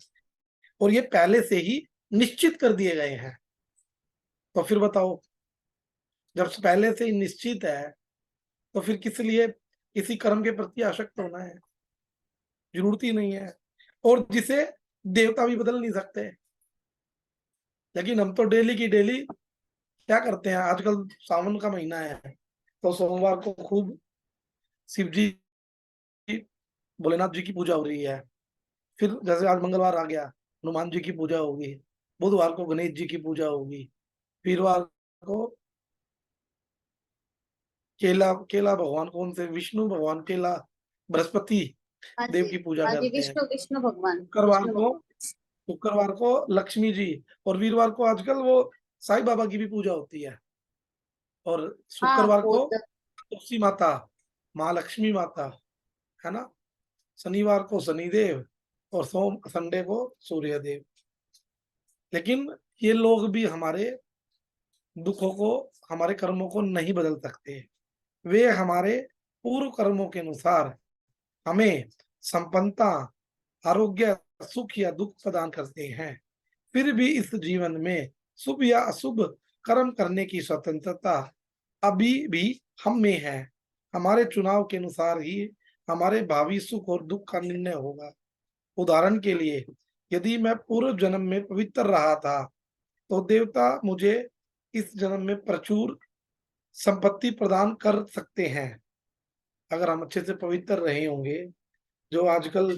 [SPEAKER 1] और ये पहले से ही निश्चित कर दिए गए हैं। तो फिर बताओ, जब पहले से ही निश्चित है, तो फिर किस लिए किसी कर्म के प्रति आसक्त होना है? जरूरत ही नहीं है। और जिसे देवता भी बदल नहीं सकते, लेकिन हम तो डेली की डेली क्या करते हैं? आजकल सावन का महीना है, तो सोमवार को खूब शिव जी, भोलेनाथ जी की पूजा हो रही है। फिर जैसे आज मंगलवार आ गया, हनुमान जी की पूजा होगी, बुधवार को गणेश जी की पूजा होगी, वीरवार को केला केला भगवान, कौन से, विष्णु भगवान केला, बृहस्पति
[SPEAKER 3] हाँ
[SPEAKER 1] देव
[SPEAKER 3] जी,
[SPEAKER 1] की पूजा
[SPEAKER 3] हाँ जी,
[SPEAKER 1] करते हैं।
[SPEAKER 3] विष्णु विष्णु भगवान,
[SPEAKER 1] शुक्रवार
[SPEAKER 3] विष्णु
[SPEAKER 1] को
[SPEAKER 3] भगवान।
[SPEAKER 1] शुक्रवार को लक्ष्मी जी, और वीरवार को आजकल वो साईं बाबा की भी पूजा होती है, और
[SPEAKER 3] हाँ,
[SPEAKER 1] शुक्रवार को
[SPEAKER 3] बहुत।
[SPEAKER 1] तुलसी माता, महालक्ष्मी माता, है ना। शनिवार को शनिदेव, और संडे को सूर्य देव। लेकिन ये लोग भी हमारे दुखों को, हमारे कर्मों को नहीं बदल सकते। वे हमारे पूर्व कर्मों के अनुसार हमें संपन्नता, आरोग्य, सुख या दुख प्रदान करते हैं। फिर भी इस जीवन में शुभ या अशुभ कर्म करने की स्वतंत्रता अभी भी हम में है। हमारे चुनाव के अनुसार ही हमारे भावी सुख और दुख का निर्णय होगा। उदाहरण के लिए, यदि मैं पूर्व जन्म में पवित्र रहा था, तो देवता मुझे इस जन्म में प्रचुर संपत्ति प्रदान कर सकते हैं। अगर हम अच्छे से पवित्र रहे होंगे, जो आजकल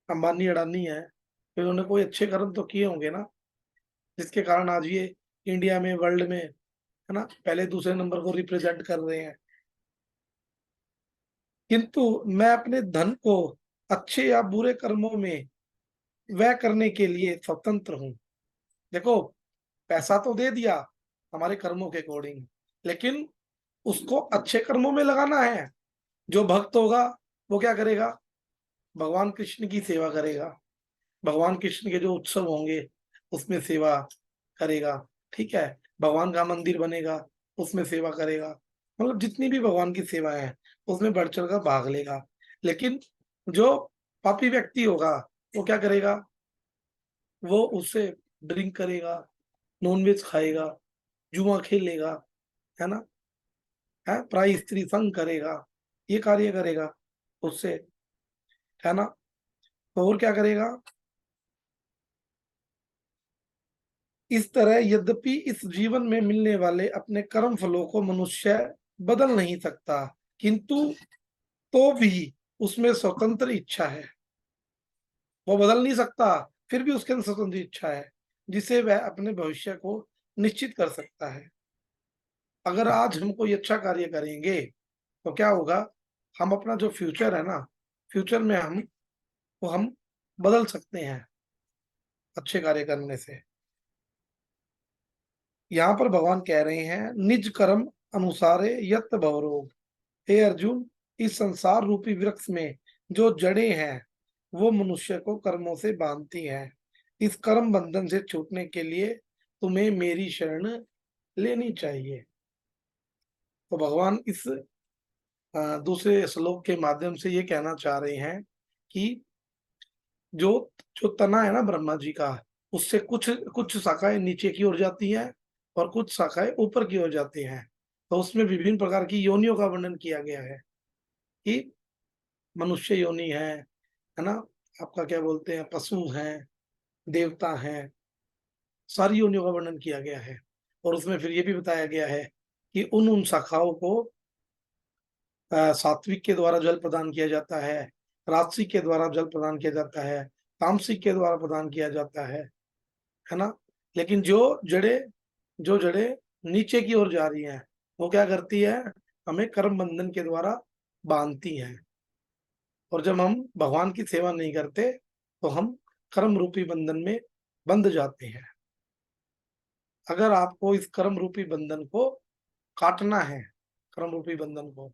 [SPEAKER 1] अंबानी अडानी है, तो इन्होंने कोई अच्छे कर्म तो किए होंगे ना, जिसके कारण आज ये इंडिया में, वर्ल्ड में, है ना, पहले दूसरे नंबर को रिप्रेजेंट कर रहे हैं। किंतु मैं अपने धन को अच्छे या बुरे कर्मों में व्यय करने के लिए स्वतंत्र हूँ। देखो, पैसा तो दे दिया हमारे कर्मों के अकॉर्डिंग, लेकिन उसको अच्छे कर्मों में लगाना है। जो भक्त होगा वो क्या करेगा? भगवान कृष्ण की सेवा करेगा, भगवान कृष्ण के जो उत्सव होंगे उसमें सेवा करेगा, ठीक है। भगवान का मंदिर बनेगा, उसमें सेवा करेगा, मतलब जितनी भी भगवान की सेवा है उसमें बढ़ चढ़ कर भाग लेगा। लेकिन जो पापी व्यक्ति होगा वो क्या करेगा? वो उससे ड्रिंक करेगा, नॉनवेज खाएगा, जुआ खेलेगा, है ना, है, प्राय स्त्री संग करेगा, ये कार्य करेगा उससे, है ना। तो और क्या करेगा? इस तरह यद्यपि इस जीवन में मिलने वाले अपने कर्म फलों को मनुष्य बदल नहीं सकता, किंतु तो भी उसमें स्वतंत्र इच्छा है। वो बदल नहीं सकता, फिर भी उसके अंदर स्वतंत्र इच्छा है, जिसे वह अपने भविष्य को निश्चित कर सकता है। अगर आज हम कोई अच्छा कार्य करेंगे तो क्या होगा? हम अपना जो फ्यूचर है ना, फ्यूचर में हम बदल सकते हैं अच्छे कार्य करने से। यहाँ पर भगवान कह रहे हैं, निज कर्म अनुसारे यत भवरोग। हे अर्जुन, इस संसार रूपी वृक्ष में जो जड़ें हैं वो मनुष्य को कर्मों से बांधती हैं। इस कर्म बंधन से छूटने के लिए तुम्हें मेरी शरण लेनी चाहिए। तो भगवान इस दूसरे श्लोक के माध्यम से ये कहना चाह रहे हैं कि जो जो तना है ना ब्रह्मा जी का, उससे कुछ कुछ शाखाएं नीचे की ओर जाती हैं और कुछ शाखाएं ऊपर की ओर जाती हैं। तो उसमें विभिन्न प्रकार की योनियों का वर्णन किया गया है कि मनुष्य योनि है ना, आपका क्या बोलते हैं, पशु हैं, देवता हैं, सारी योनियों का वर्णन किया गया है। और उसमें फिर ये भी बताया गया है कि उन उन शाखाओं को सात्विक के द्वारा जल प्रदान किया जाता है, राजसिक के द्वारा जल प्रदान किया जाता है, तामसिक के द्वारा प्रदान किया जाता है ना। लेकिन जो जड़े नीचे की ओर जा रही हैं, वो क्या करती है? हमें कर्म बंधन के द्वारा बांधती हैं। और जब हम भगवान की सेवा नहीं करते तो हम कर्म रूपी बंधन में बंध जाते हैं। अगर आपको इस कर्म रूपी बंधन को काटना है, कर्म रूपी बंधन को,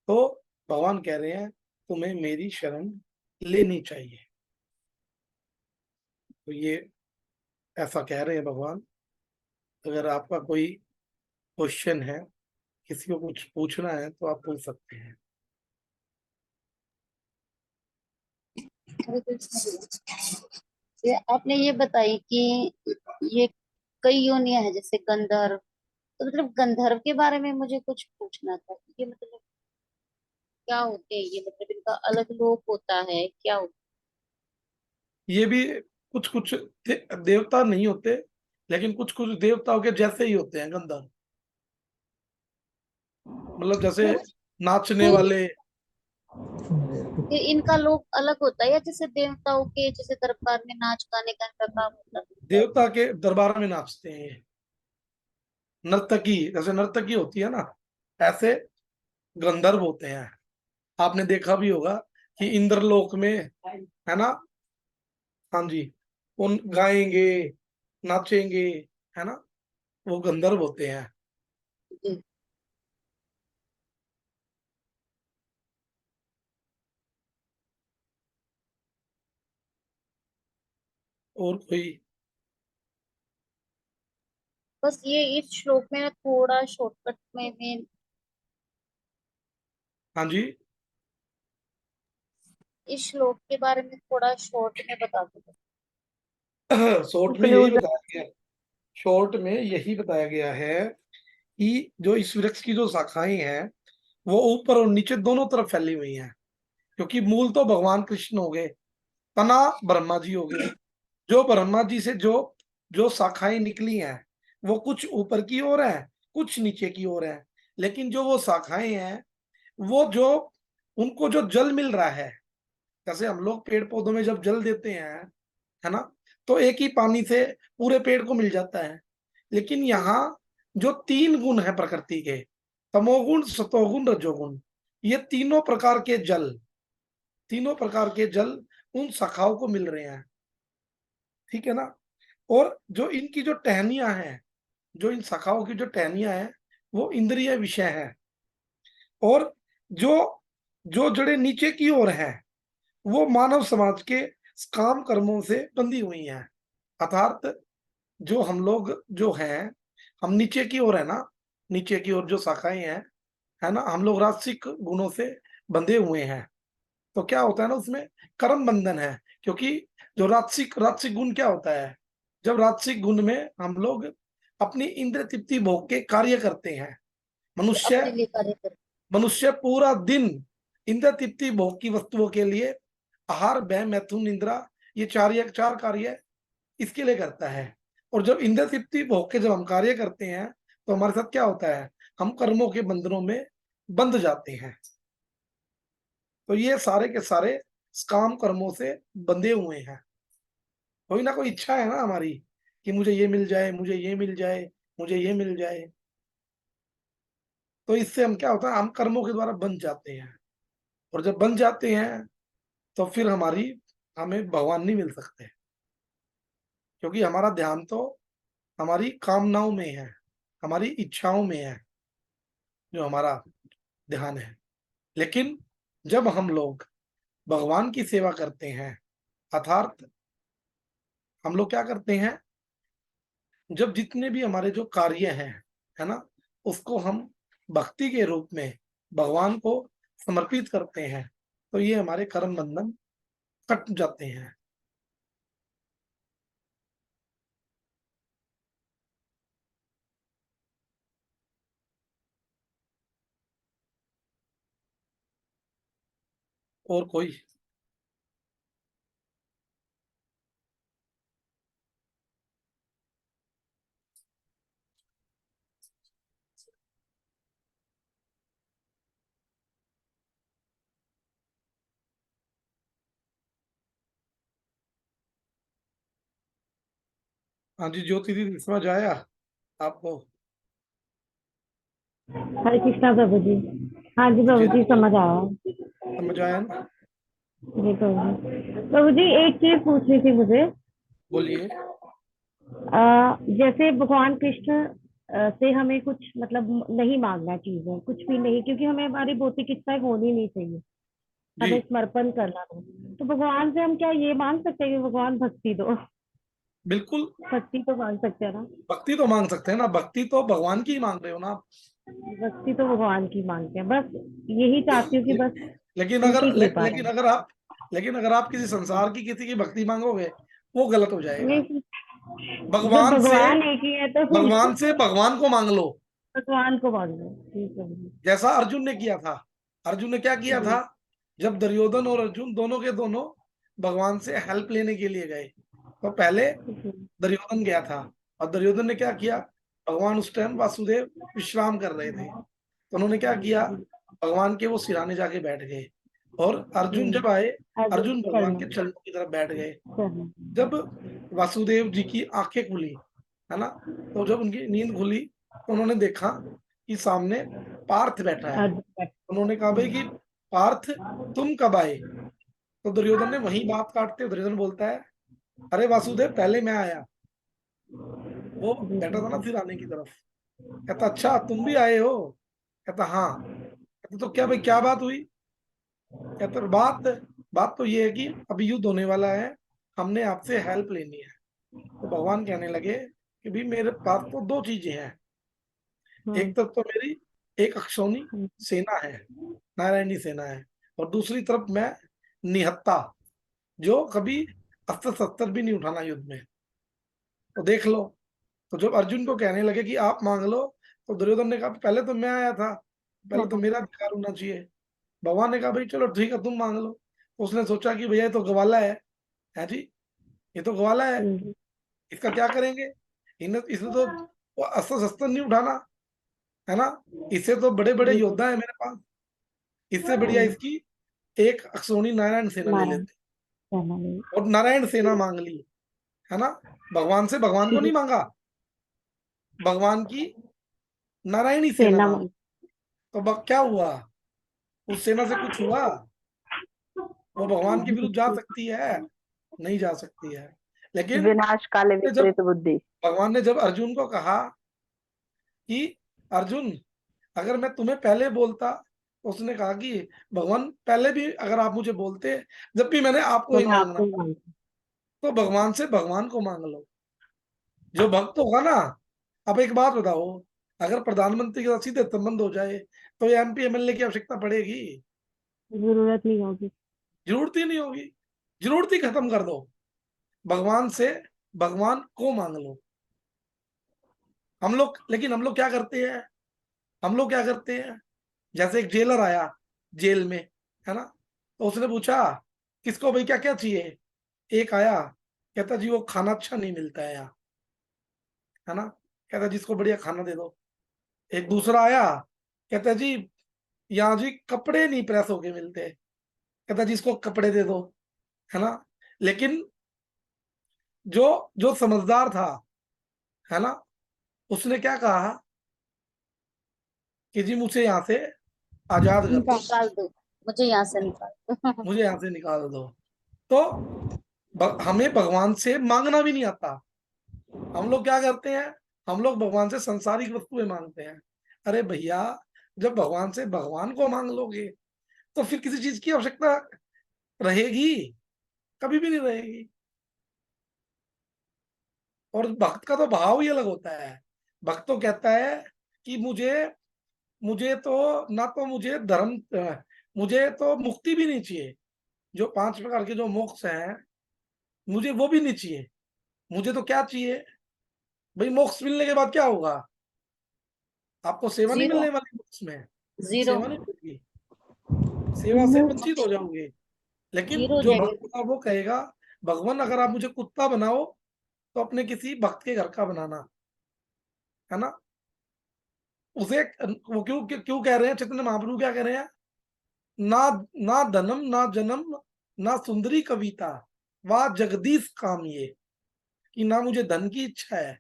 [SPEAKER 1] तो भगवान कह रहे हैं तुम्हें मेरी शरण लेनी चाहिए। तो ये ऐसा कह रहे हैं भगवान। अगर आपका कोई क्वेश्चन है, किसी को कुछ पूछना है, तो आप पूछ सकते हैं।
[SPEAKER 3] हरे कृष्ण। ये आपने ये बताई कि ये कई योनियां हैं जैसे गंधर्व, तो मतलब गंधर्व के बारे में मुझे कुछ पूछना था। ये मतलब क्या होते हैं ये, मतलब इनका अलग लोक होता है क्या होता
[SPEAKER 1] ये भी कुछ कुछ देवता नहीं होते, लेकिन कुछ कुछ देवताओं के जैसे ही होते हैं गंधर्व। मतलब जैसे
[SPEAKER 3] है?
[SPEAKER 1] नाचने
[SPEAKER 3] तो
[SPEAKER 1] वाले।
[SPEAKER 3] ये इनका लोक अलग होता है या जैसे देवताओं के जैसे दरबार में नाच गाने का इनका काम होता है?
[SPEAKER 1] देवता के दरबार में नाचते हैं ये। नर्तकी, जैसे नर्तकी होती है ना, ऐसे गंधर्व होते हैं। आपने देखा भी होगा कि इंद्रलोक में, है ना, हाँ जी, उन गाएंगे, नाचेंगे, है ना, वो गंधर्व होते हैं।
[SPEAKER 3] जी।
[SPEAKER 1] और कोई?
[SPEAKER 3] बस ये इस श्लोक में ना थोड़ा शॉर्टकट में
[SPEAKER 1] हाँ जी।
[SPEAKER 3] इस श्लोक के बारे में थोड़ा शॉर्ट में बता दो।
[SPEAKER 1] शॉर्ट में यही
[SPEAKER 4] Conclusion।
[SPEAKER 1] बताया गया, शॉर्ट में यही बताया गया है कि जो इस वृक्ष की जो शाखाएं हैं, वो ऊपर और नीचे दोनों तरफ फैली हुई हैं। क्योंकि मूल तो भगवान कृष्ण हो गए, तना ब्रह्मा जी हो गए। जो ब्रह्मा जी से जो जो शाखाएं निकली हैं, वो कुछ ऊपर की ओर है, कुछ नीचे की ओर है। लेकिन जो वो शाखाएं हैं, वो जो उनको जो जल मिल रहा है, जैसे हम लोग पेड़ पौधों में जब जल देते हैं, है ना, तो एक ही पानी से पूरे पेड़ को मिल जाता है। लेकिन यहाँ जो तीन गुण है प्रकृति के, तमोगुण, सतोगुण, रजोगुण, ये तीनों प्रकार के जल उन शाखाओं को मिल रहे हैं। ठीक है ना। और जो इनकी जो टहनियां हैं, जो इन शाखाओं की जो टहनियां हैं, वो इंद्रिय विषय है। और जो जो जड़ें नीचे की ओर है, वो मानव समाज के काम कर्मों से बंधी हुई हैं। अर्थात जो हम लोग जो हैं, हम नीचे की ओर है ना, नीचे की ओर जो शाखाएं हैं, है ना, हम लोग राजसिक गुणों से बंधे हुए हैं। तो क्या होता है ना, उसमें कर्म बंधन है। क्योंकि जो राजसिक राजसिक गुण क्या होता है, जब राजसिक गुण में हम लोग अपनी इंद्र तृप्ति भोग के कार्य करते हैं। मनुष्य
[SPEAKER 3] अपने लिए कार्य कर।
[SPEAKER 1] मनुष्य पूरा दिन इंद्र तृप्ति भोग की वस्तुओं के लिए आहार, व्यय, मैथुन, निद्रा, ये चार कार्य इसके लिए करता है। और जब इंद्र तृप्ति भोग के जब हम कार्य करते हैं, तो हमारे साथ क्या होता है, हम कर्मों के बंधनों में बंध जाते हैं। तो ये सारे के सारे काम कर्मों से बंधे हुए हैं। कोई ना कोई इच्छा है ना हमारी, कि मुझे ये मिल जाए, मुझे ये मिल जाए, मुझे ये मिल जाए। तो इससे हम क्या होता है, हम कर्मों के द्वारा बंध जाते हैं। और जब बन जाते हैं, तो फिर हमें भगवान नहीं मिल सकते। क्योंकि हमारा ध्यान तो हमारी कामनाओं में है, हमारी इच्छाओं में है, जो हमारा ध्यान है। लेकिन जब हम लोग भगवान की सेवा करते हैं, अर्थात हम लोग क्या करते हैं, जब जितने भी हमारे जो कार्य हैं, है ना, उसको हम भक्ति के रूप में भगवान को समर्पित करते हैं, तो ये हमारे कर्म बंधन कट जाते हैं। और कोई? हाँ जी, ज्योति दीदी, समझ आया आपको?
[SPEAKER 5] हरे कृष्णा प्रभु जी। हाँ जी प्रभु
[SPEAKER 1] जी,
[SPEAKER 5] जी, समझ आया।
[SPEAKER 1] समझ आया ना?
[SPEAKER 5] जी प्रभु जी, एक चीज पूछनी थी मुझे।
[SPEAKER 1] बोलिए।
[SPEAKER 5] जैसे भगवान कृष्ण से हमें कुछ मतलब नहीं मांगना चीजें, कुछ भी नहीं, क्योंकि हमें हमारी भौतिक इच्छाएं होनी नहीं चाहिए,
[SPEAKER 1] जी
[SPEAKER 5] हमें समर्पण करना है। तो भगवान से हम क्या ये मांग सकते हैं कि भगवान भक्ति दो?
[SPEAKER 1] बिल्कुल,
[SPEAKER 5] भक्ति तो मांग सकते हैं ना।
[SPEAKER 1] भक्ति तो मांग सकते हैं ना, भक्ति तो भगवान की ही मांग रहे हो ना आप।
[SPEAKER 5] भक्ति तो भगवान की मांगते हैं, बस यही चाहती हूँ कि बस
[SPEAKER 1] लेकिन
[SPEAKER 5] उनकी कृपा
[SPEAKER 1] लेकिन
[SPEAKER 5] रहे।
[SPEAKER 1] लेकिन अगर आप किसी संसार की किसी की भक्ति मांगोगे, वो गलत हो जाएगा।
[SPEAKER 5] नहीं, जब
[SPEAKER 1] भगवान से,
[SPEAKER 5] भगवान एक ही है तो
[SPEAKER 1] भगवान को मांग लो,
[SPEAKER 5] भगवान को मांगो। ठीक है
[SPEAKER 1] जैसा अर्जुन ने किया था। अर्जुन ने क्या किया
[SPEAKER 5] जी।
[SPEAKER 1] था? जब दुर्योधन और अर्जुन दोनों के दोनों भगवान से हेल्प लेने के लिए गए, तो पहले
[SPEAKER 5] जी।
[SPEAKER 1] दुर्योधन गया था। और दुर्योधन ने क्या किया? भगवान उस टाइम वासुदेव विश्राम कर रहे थे, तो उन्होंने क्या किया? भगवान के वो सिराने जाके बैठ गए। और अर्जुन जब आए,
[SPEAKER 5] अर्जुन
[SPEAKER 1] अर्जुन भगवान के चरणों की तरफ बैठ गए। जब वासुदेव जी की आंखें खुली, है ना, तो जब उनकी नींद खुली तो उन्होंने देखा कि सामने पार्थ बैठा है। उन्होंने कहा, भाई कि पार्थ, तुम कब आए? तो दुर्योधन ने वही बात काटते, दुर्योधन बोलता है, अरे वासुदेव, पहले मैं आया। वो बैठा था ना सिराने की तरफ। कहता, अच्छा तुम भी आए हो? कहता, हाँ। कहता, तो क्या भाई, क्या बात हुई? कहता, बात बात तो ये है कि अभी युद्ध होने वाला है, हमने आपसे हेल्प लेनी है। तो भगवान कहने लगे कि भाई, मेरे पास तो दो चीजें हैं। एक तरफ तो मेरी एक अक्षौनी सेना है, नारायणी सेना है, और दूसरी तरफ मैं निहत्ता, जो कभी अस्त्र शस्त्र भी नहीं उठाना युद्ध में। तो देख लो। तो जब अर्जुन को कहने लगे कि आप मांग लो, तो दुर्योधन ने कहा, पहले तो मैं आया था, पहले तो मेरा अधिकार होना चाहिए। भगवान ने कहा, भाई चलो ठीक है, तुम मांग लो। तो उसने सोचा कि भैया ये तो गवाला है जी, ये तो गवाला है, इसका क्या करेंगे? इसने तो वो अस्त्र शस्त्र नहीं उठाना, है ना, इससे तो बड़े बड़े योद्धा है मेरे पास, इससे बढ़िया इसकी एक अक्षौणी नारायण सेना ले
[SPEAKER 5] नारायण
[SPEAKER 1] लेते।
[SPEAKER 5] कहना नहीं।
[SPEAKER 1] और नारायण सेना मांग ली, है ना। भगवान से भगवान को नहीं मांगा, भगवान की नारायणी सेना
[SPEAKER 5] सेना
[SPEAKER 1] मांगी। तो क्या हुआ? उस सेना से कुछ हुआ? वो भगवान के विरुद्ध जा सकती है? नहीं जा सकती है। लेकिन
[SPEAKER 6] विनाश काले
[SPEAKER 1] जब
[SPEAKER 6] विपरीत बुद्धि।
[SPEAKER 1] भगवान ने जब अर्जुन को कहा कि अर्जुन, अगर मैं तुम्हें पहले बोलता, तो उसने कहा कि भगवान, पहले भी अगर आप मुझे बोलते, जब भी मैंने आपको
[SPEAKER 5] तो
[SPEAKER 1] ही
[SPEAKER 5] मैं
[SPEAKER 1] मांगना
[SPEAKER 5] आपको ही
[SPEAKER 1] था,
[SPEAKER 5] मांगती
[SPEAKER 1] तो भगवान से भगवान को मांग लो, जो भक्त होगा ना। अब एक बात बताओ, अगर प्रधानमंत्री के साथ सीधे संबंध हो जाए, तो ये एमपी एमएलए की आवश्यकता पड़ेगी?
[SPEAKER 5] हूँ, जरूरत नहीं होगी।
[SPEAKER 1] जरूरत ही नहीं होगी, जरूरत ही खत्म कर दो। भगवान से भगवान को मांग लो। लेकिन हम लोग क्या करते हैं? हम लोग क्या करते हैं? जैसे एक जेलर आया जेल में, है ना, तो उसने पूछा, किसको भाई क्या क्या चाहिए? एक आया, कहता, जी वो खाना अच्छा नहीं मिलता है यहाँ, है ना, कहता, जिसको बढ़िया खाना दे दो। एक दूसरा आया, कहता, जी यहाँ जी कपड़े नहीं प्रेस होके मिलते, कहता, जिसको कपड़े दे दो, है ना। लेकिन जो जो समझदार था, है ना, उसने क्या कहा कि जी मुझे यहाँ से आजाद कर दो,
[SPEAKER 3] निकाल दो, मुझे यहाँ से निकाल दो।
[SPEAKER 1] मुझे यहाँ से निकाल दो। तो हमें भगवान से मांगना भी नहीं आता। हम लोग क्या करते हैं? हम लोग भगवान से संसारिक वस्तुएं मांगते हैं। अरे भैया, जब भगवान से भगवान को मांग लोगे, तो फिर किसी चीज की आवश्यकता रहेगी? कभी भी नहीं रहेगी। और भक्त का तो भाव ही अलग होता है। भक्त तो कहता है कि मुझे मुझे तो ना, तो मुझे धर्म, मुझे तो मुक्ति भी नहीं चाहिए, जो 5 प्रकार के जो मोक्ष हैं, मुझे वो भी नहीं चाहिए। मुझे तो क्या चाहिए भाई? मोक्ष मिलने के बाद क्या होगा? आपको सेवा नहीं
[SPEAKER 3] जीरो,
[SPEAKER 1] मिलने वाली मोक्ष में,
[SPEAKER 3] जीरो,
[SPEAKER 1] सेवा नहीं मिलेगी, सेवा से वंचित हो जाओगे। लेकिन
[SPEAKER 3] जीरो हो
[SPEAKER 1] जो
[SPEAKER 3] जाएंगे।
[SPEAKER 1] भक्त होगा वो कहेगा, भगवान अगर आप मुझे कुत्ता बनाओ, तो अपने किसी भक्त के घर का बनाना, है ना। उसे वो क्यों क्यों क्यों कह रहे हैं? चैतन्य महाप्रभु क्या कह रहे हैं? ना ना धनम ना जन्म ना सुंदरी कविता, वाह जगदीश काम ये, कि ना मुझे धन की इच्छा है,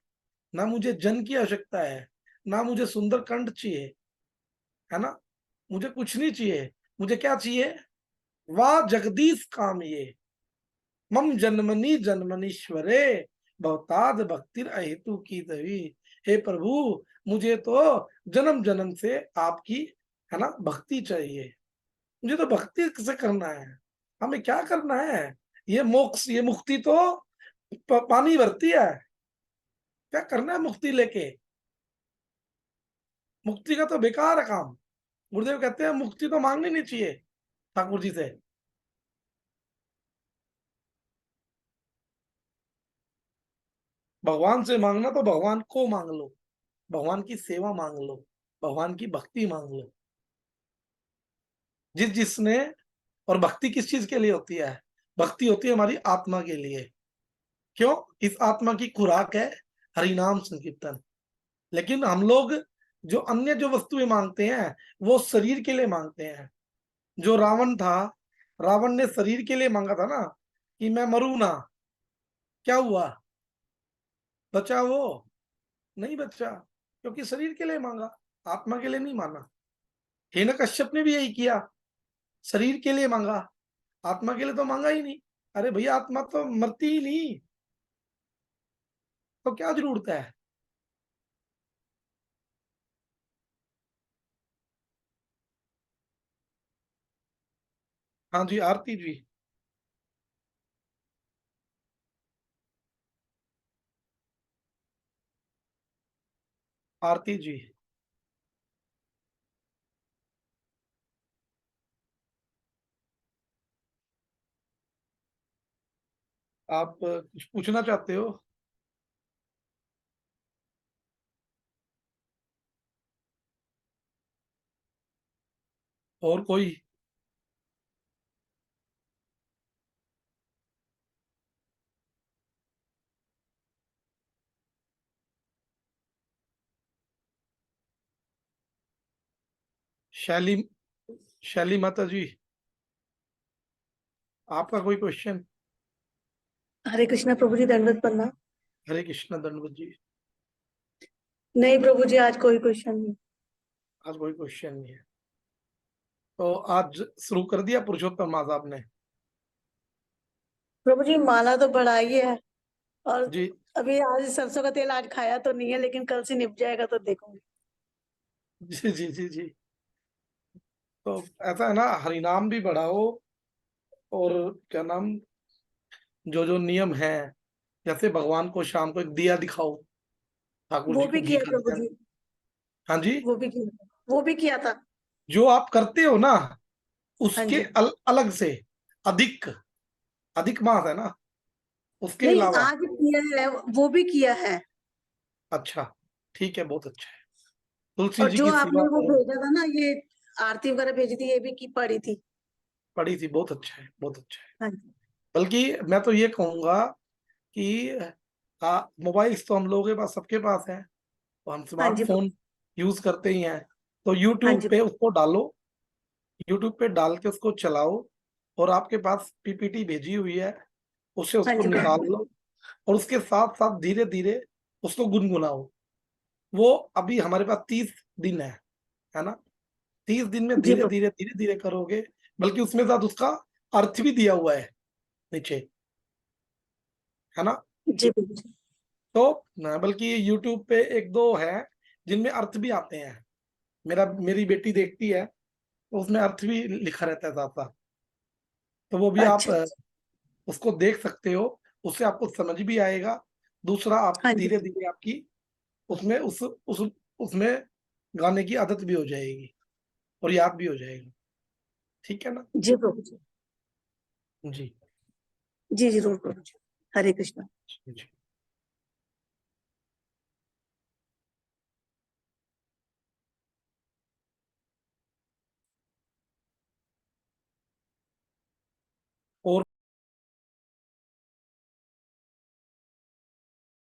[SPEAKER 1] ना मुझे जन की आवश्यकता है, ना मुझे सुंदर कंठ चाहिए, है ना, मुझे कुछ नहीं चाहिए। मुझे क्या चाहिए? वाह जगदीश काम ये, मम जन्मनी जन्मनीश्वरे, बहुताद भक्तिर अहेतु की दवी, हे प्रभु मुझे तो जन्म जन्म से आपकी है ना भक्ति चाहिए, मुझे तो भक्ति से करना है, हमें क्या करना है, ये मोक्ष ये मुक्ति तो पानी भरती है, क्या करना है मुक्ति लेके, मुक्ति का तो बेकार है काम। गुरुदेव कहते हैं मुक्ति तो मांगनी नहीं चाहिए ठाकुर जी से। भगवान से मांगना तो भगवान को मांग लो, भगवान की सेवा मांग लो, भगवान की भक्ति मांग लो। जिसने, और भक्ति किस चीज के लिए होती है, भक्ति होती है हमारी आत्मा के लिए। क्यों? इस आत्मा की खुराक है हरिनाम संकीर्तन। लेकिन हम लोग जो अन्य जो वस्तुएं मांगते हैं वो शरीर के लिए मांगते हैं। जो रावण था, रावण ने शरीर के लिए मांगा था ना कि मैं मरूं ना, क्या हुआ, बचा वो? नहीं बचा, क्योंकि शरीर के लिए मांगा, आत्मा के लिए नहीं मांगा। हिरण्यकश्यप ने भी यही किया, शरीर के लिए मांगा, आत्मा के लिए तो मांगा ही नहीं। अरे भैया आत्मा तो मरती ही नहीं, तो क्या जरूरत है। हाँ जी आरती जी। आरती जी आप कुछ पूछना चाहते हो? और कोई? शैली, शैली माता जी आपका कोई क्वेश्चन?
[SPEAKER 6] हरे कृष्णा प्रभु जी, दंडवत प्रणाम।
[SPEAKER 1] हरे कृष्णा दंडवत जी।
[SPEAKER 6] नहीं प्रभु जी, आज कोई क्वेश्चन नहीं।
[SPEAKER 1] आज कोई क्वेश्चन नहीं है, तो आज शुरू कर दिया पुरुषोत्तम माँ साहब ने?
[SPEAKER 6] प्रभु जी माला तो बढ़ाई है, और
[SPEAKER 1] जी
[SPEAKER 6] अभी आज सरसों का तेल आज खाया तो नहीं है, लेकिन कल से निप जाएगा तो देखूंगी।
[SPEAKER 1] जी जी जी जी। तो ऐसा है ना, हरिनाम भी बढ़ाओ, और क्या नाम, जो जो नियम है, जैसे भगवान को शाम को एक दिया दिखाओ, ठाकुर
[SPEAKER 6] वो
[SPEAKER 1] जी को
[SPEAKER 6] भी
[SPEAKER 1] घी
[SPEAKER 6] किया
[SPEAKER 1] का
[SPEAKER 6] प्रभु
[SPEAKER 1] दिया।
[SPEAKER 6] जी,
[SPEAKER 1] हाँ जी,
[SPEAKER 6] वो भी किया, वो भी किया था।
[SPEAKER 1] जो आप करते हो ना
[SPEAKER 6] हाँ
[SPEAKER 1] उसके
[SPEAKER 6] जी।
[SPEAKER 1] अलग से अधिक, अधिक मास है ना, उसके
[SPEAKER 6] नहीं,
[SPEAKER 1] अलावा।
[SPEAKER 6] आज किया है, वो भी किया है।
[SPEAKER 1] अच्छा ठीक है, बहुत अच्छा है। तुलसी
[SPEAKER 6] और
[SPEAKER 1] जी
[SPEAKER 6] जो
[SPEAKER 1] की सेवा
[SPEAKER 6] आपने वो
[SPEAKER 1] करो।
[SPEAKER 6] भेजा था ना, ये आरती वगैरह भेजी थी, ये भी की पड़ी थी।
[SPEAKER 1] पढ़ी थी, बहुत अच्छा है, बहुत अच्छा है।
[SPEAKER 6] हाँ जी।
[SPEAKER 1] बल्कि मैं तो ये कहूंगा कि मोबाइल्स तो हम लोगों के पास, सबके पास है, तो हम
[SPEAKER 6] हाँ जी
[SPEAKER 1] स्मार्टफोन
[SPEAKER 6] प्रभु।
[SPEAKER 1] यूज करते ही हैं, तो
[SPEAKER 6] हाँ
[SPEAKER 1] यूट्यूब
[SPEAKER 6] जी।
[SPEAKER 1] पे उसको डालो, यूट्यूब पे डाल के उसको चलाओ, और आपके पास पीपीटी भेजी हुई है, उससे
[SPEAKER 6] हाँ
[SPEAKER 1] उसको
[SPEAKER 6] जी
[SPEAKER 1] निकाल
[SPEAKER 6] प्रभु।
[SPEAKER 1] लो, और उसके साथ साथ धीरे धीरे उसको गुनगुनाओ। वो अभी हमारे पास 30 दिन है ना, 30 दिन में
[SPEAKER 6] जी
[SPEAKER 1] धीरे
[SPEAKER 6] प्रभु।
[SPEAKER 1] धीरे धीरे धीरे करोगे, बल्कि उसमें साथ उसका अर्थ भी दिया हुआ है नीचे, है ना।
[SPEAKER 6] जी प्रभु जी।
[SPEAKER 1] तो बल्कि यूट्यूब पे एक दो है जिनमें अर्थ भी आते हैं, मेरी बेटी देखती है, तो उसमें अर्थ भी लिखा रहता है साथ साथ, तो वो भी आप
[SPEAKER 6] अच्छा।
[SPEAKER 1] उसको देख सकते हो, उससे आपको समझ भी आएगा। दूसरा,
[SPEAKER 6] हाँ
[SPEAKER 1] आपकी
[SPEAKER 6] जी।
[SPEAKER 1] धीरे धीरे आपकी उसमें उसमें गाने की आदत भी हो जाएगी, और याद भी हो जाएगी, ठीक है ना।
[SPEAKER 6] जी प्रभु जी।
[SPEAKER 1] जी
[SPEAKER 6] जी जरूर प्रभु जी। हरे कृष्णा।
[SPEAKER 1] जी। और